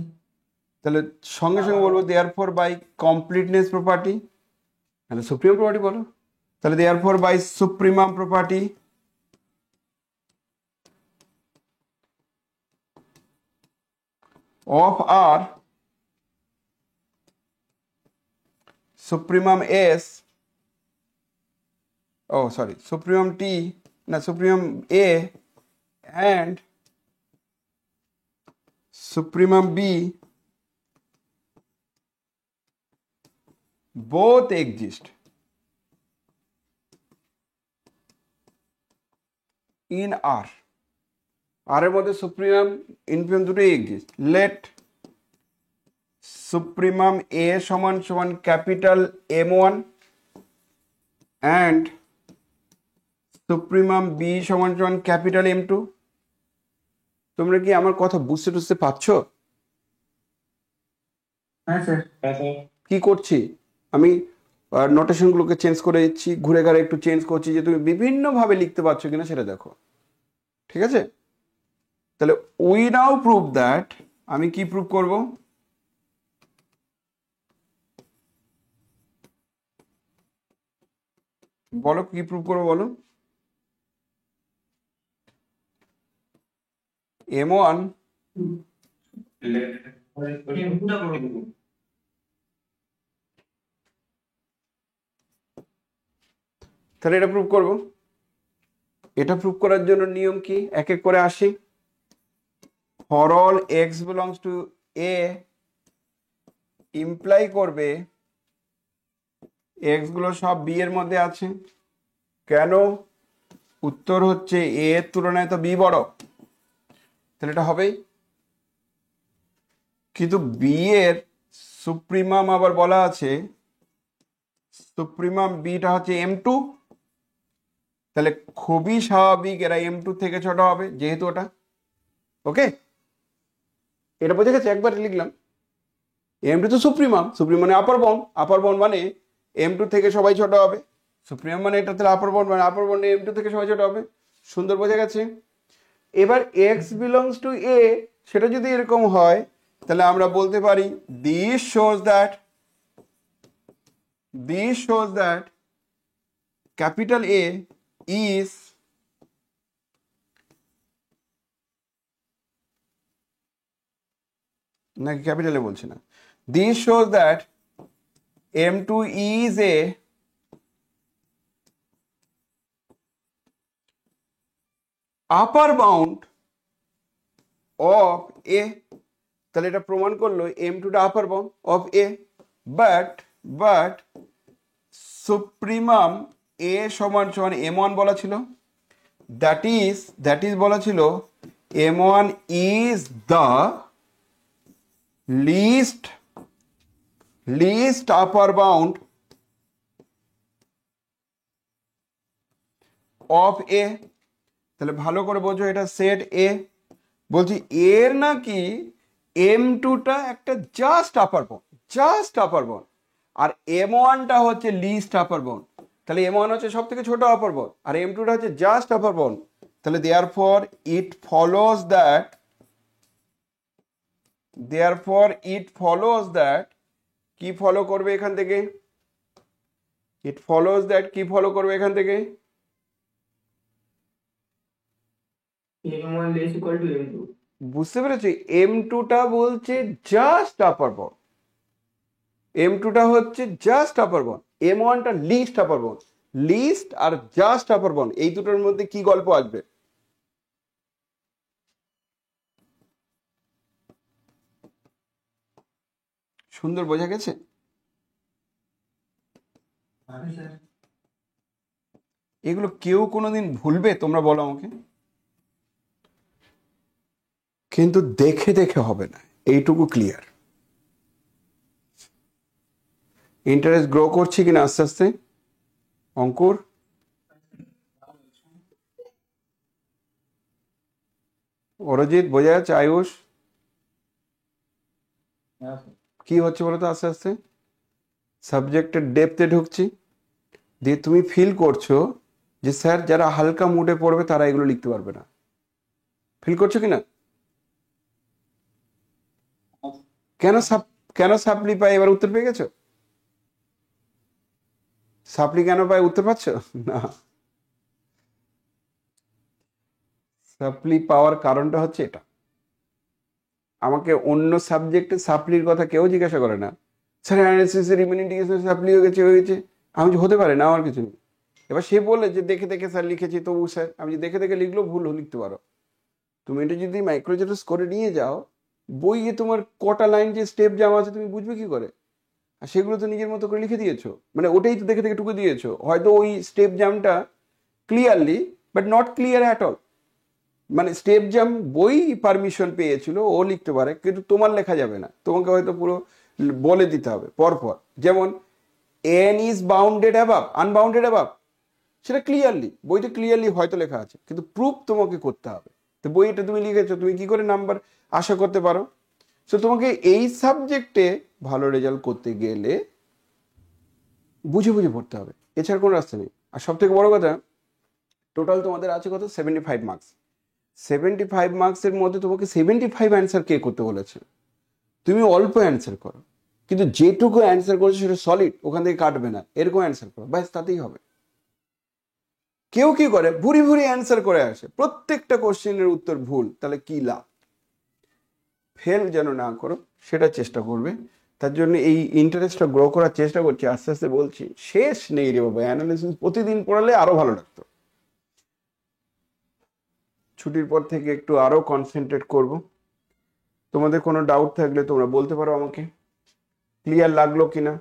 তাহলে সঙ্গে সঙ্গে বলবো দেয়ারফর বাই কমপ্লিটনেস প্রপার্টি, তাহলে সুপ্রিম প্রপার্টি বলো। তাহলে therefore by supremum property of R, supremum S, oh sorry, supremum T, no, supremum A and supremum B both exist in R. R এর মধ্যে সুপ্রিমাম ইনফিমাম দুটোই exist. Late supremum এ সমান সমান capital M1 and supremum B সমান সমান capital M2। তোমরা কি আমার কথা বুঝতে টুঝতে পারছো? হ্যাঁ স্যার। কি করছি আমি? নোটেশনগুলোকে চেঞ্জ করে দিচ্ছি, ঘুরে ঘাড়ে একটু চেঞ্জ করছি যে তুমি বিভিন্নভাবে লিখতে পারছো কিনা সেটা দেখো, ঠিক আছে? তাহলে উই নাও প্রুভ দ্যাট, আমি কি প্রুভ করব? বলো কি প্রুভ করবো বলো। M1 এমটা বড়। তাহলে এটা প্রুভ করব। এটা প্রুভ করার জন্য নিয়ম কি, এক এক করে আসি। For all x belongs two A imply করবে এক্স গুলো সব বি এর মধ্যে আছে। কেন? উত্তর হচ্ছে এ এর তুলনায় তো বি বড়, তাহলে এটা হবেই। কিন্তু বি এর সুপ্রিমাম আবার বলা আছে, সুপ্রিমাম বিটা হচ্ছে M2, তাহলে খুবই স্বাভাবিক এরা M2 থেকে ছোট হবে যেহেতু ওটা। ওকে, এটা বোঝা গেছে? একবার লিখলাম M2 তো সুপ্রিমাম, সুপ্রিম মানে আপার বাউন্ড, আপার বাউন্ড মানে M2 থেকে সবাই ছোট হবে। সুপ্রিমাম মানে এটা, তাহলে আপার বাউন্ড মানে আপার বাউন্ডে M2 থেকে সবাই ছোট হবে। সুন্দর বোঝা গেছে? এবার x বিলংস টু a, সেটা যদি এরকম হয় তাহলে আমরা বলতে পারি this shows that capital A is নাকি ক্যাপিটালে বলছি না, this shows that M2 is a upper bound of A, তাহলে এটা প্রমাণ করলো M2 টা আপার bound of A, but supremum A সমান সমান M1 বলা ছিল, দ্যাট ইজ বলা ছিল M1 is the least upper bound of A। তাহলে ভালো করে বোঝো, এটা সেট A, বলছি এর নাকি M2 টা একটা জাস্ট আপার বাউন্ড, আর M1 টা হচ্ছে লিস্ট আপার বাউন্ড। তাহলে M1 হচ্ছে সব থেকে ছোট আপার বাউন্ড আর M2 টা হচ্ছে জাস্ট আপার বাউন্ড। তাহলে দেয়ারফর ইট ফলোজ দ্যাট কি ফলো করবে এখান থেকে? M1 less equal to M2। বুঝতে পেরেছি? M2 টা বলছে জাস্ট আপার বাউন্ড, M2 টা হচ্ছে জাস্ট আপার বাউন্ড, M1 টা লিস্ট আপার বাউন্ড। লিস্ট আর জাস্ট আপার বাউন্ড এই দুটোর মধ্যে কি গল্প আসবে? সুন্দর বোঝা গেছে? এগুলো কেউ কোনোদিন ভুলবে? তোমরা বলো আমাকে। কিন্তু দেখে দেখে হবে না, এইটুকু ক্লিয়ার। ইন্টারেস্ট গ্রো করছে কিনা আস্তে আস্তে? অঙ্কুর, অরজিৎ বোঝা যাচ্ছে? আয়ুষ, কি হচ্ছে বলো তো? আস্তে আস্তে সাবজেক্টের ডেপথে ঢুকছি, দিয়ে তুমি ফিল করছো যে স্যার যারা হালকা মুডে পড়বে তারা এগুলো লিখতে পারবে না। ফিল করছো কিনা? কেন সাপ্লি পায়, এবার উত্তর পেয়ে গেছো? সাপ্লি কেন পায় উত্তর পাচ্ছ না? সাপ্লি পাওয়ার কারণটা হচ্ছে এটা, আমাকে অন্য সাবজেক্টে সাপ্লির কথা কেউ জিজ্ঞাসা করে না। স্যার অ্যানালিসিস রিমিনিটিগেশন সাপ্লি হয়ে গেছে, আমি যে হতে পারে না, আমার কিছু নেই। এবার সে বলে যে দেখে দেখে স্যার লিখেছি, তবু স্যার আমি যে দেখে দেখে লিখলেও ভুল লিখতে পারো। তুমি এটা যদি মাইক্রোজেটাস করে নিয়ে যাও, বইয়ে তোমার কটা লাইন যে স্টেপ জামা আছে তুমি বুঝবে কি করে? আর সেগুলো তো নিজের মতো করে লিখে দিয়েছো, মানে ওটাই তো দেখে দেখে টুকে দিয়েছো। হয়তো ওই স্টেপ জামটা clearly but not clear at all, মানে স্টেপ জাম বই পারমিশন পেয়েছিল ও লিখতে পারে, কিন্তু তোমার লেখা যাবে না, তোমাকে হয়তো পুরো বলে দিতে হবে পরপর। যেমন N is bounded above, unbounded above, সেটা ক্লিয়ারলি বইতে ক্লিয়ারলি হয়তো লেখা আছে, কিন্তু প্রুফ তোমাকে করতে হবে। তো বইটা তুমি লিখেছো, তুমি কি করে নাম্বার আশা করতে পারো? সো তোমাকে এই সাবজেক্টে ভালো রেজাল্ট করতে গেলে বুঝে বুঝে পড়তে হবে, এছাড়া কোনো রাস্তা নেই। আর সব থেকে বড় কথা, টোটাল তোমাদের আছে কত? 75 মার্কস। 75 মার্কসের মধ্যে তোমাকে 75 অ্যান্সার কে করতে বলেছে? তুমি অল্প অ্যান্সার করো, কিন্তু যেটুকু অ্যান্সার করেছো সেটা সলিড, ওখান থেকে কাটবে না, এরকম অ্যান্সার করো, ব্যাস তাতেই হবে। কেউ কি করে ভুরি ভুরি অ্যান্সার করে আসে, প্রত্যেকটা কোশ্চেনের উত্তর ভুল, তাহলে কি লাভ? ফেল যেন না করো সেটা চেষ্টা করবে। তার জন্য এই ইন্টারেস্টটা গ্রো করার চেষ্টা করছি, আস্তে আস্তে বলছি। শেষ নেই রে বাবা, অ্যানালিসিস প্রতিদিন পড়ালে আরো ভালো লাগতো। ছুটির পর থেকে একটু আরো কনসেন্ট্রেট করব। তোমাদের কোনো ডাউট থাকলে তোমরা বলতে পারো আমাকে, ক্লিয়ার লাগলো কিনা।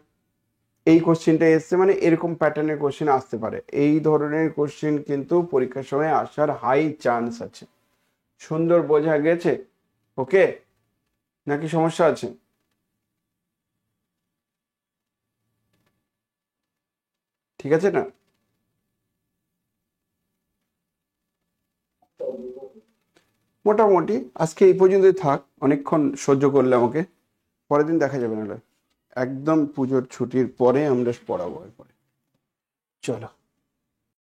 এই কোশ্চেনটা এসছে মানে এরকম প্যাটার্নের কোশ্চেন আসতে পারে, এই ধরনের কোশ্চেন কিন্তু পরীক্ষার সময় আসার হাই চান্স আছে। সুন্দর বোঝা গেছে? ওকে, নাকি সমস্যা আছে? ঠিক আছে না? মোটামুটি আজকে এই পর্যন্তই থাক, অনেকক্ষণ সহ্য করলে আমাকে, পরের দিন দেখা যাবে না, একদম পুজোর ছুটির পরে আমরা পড়াবো। এরপরে চলো।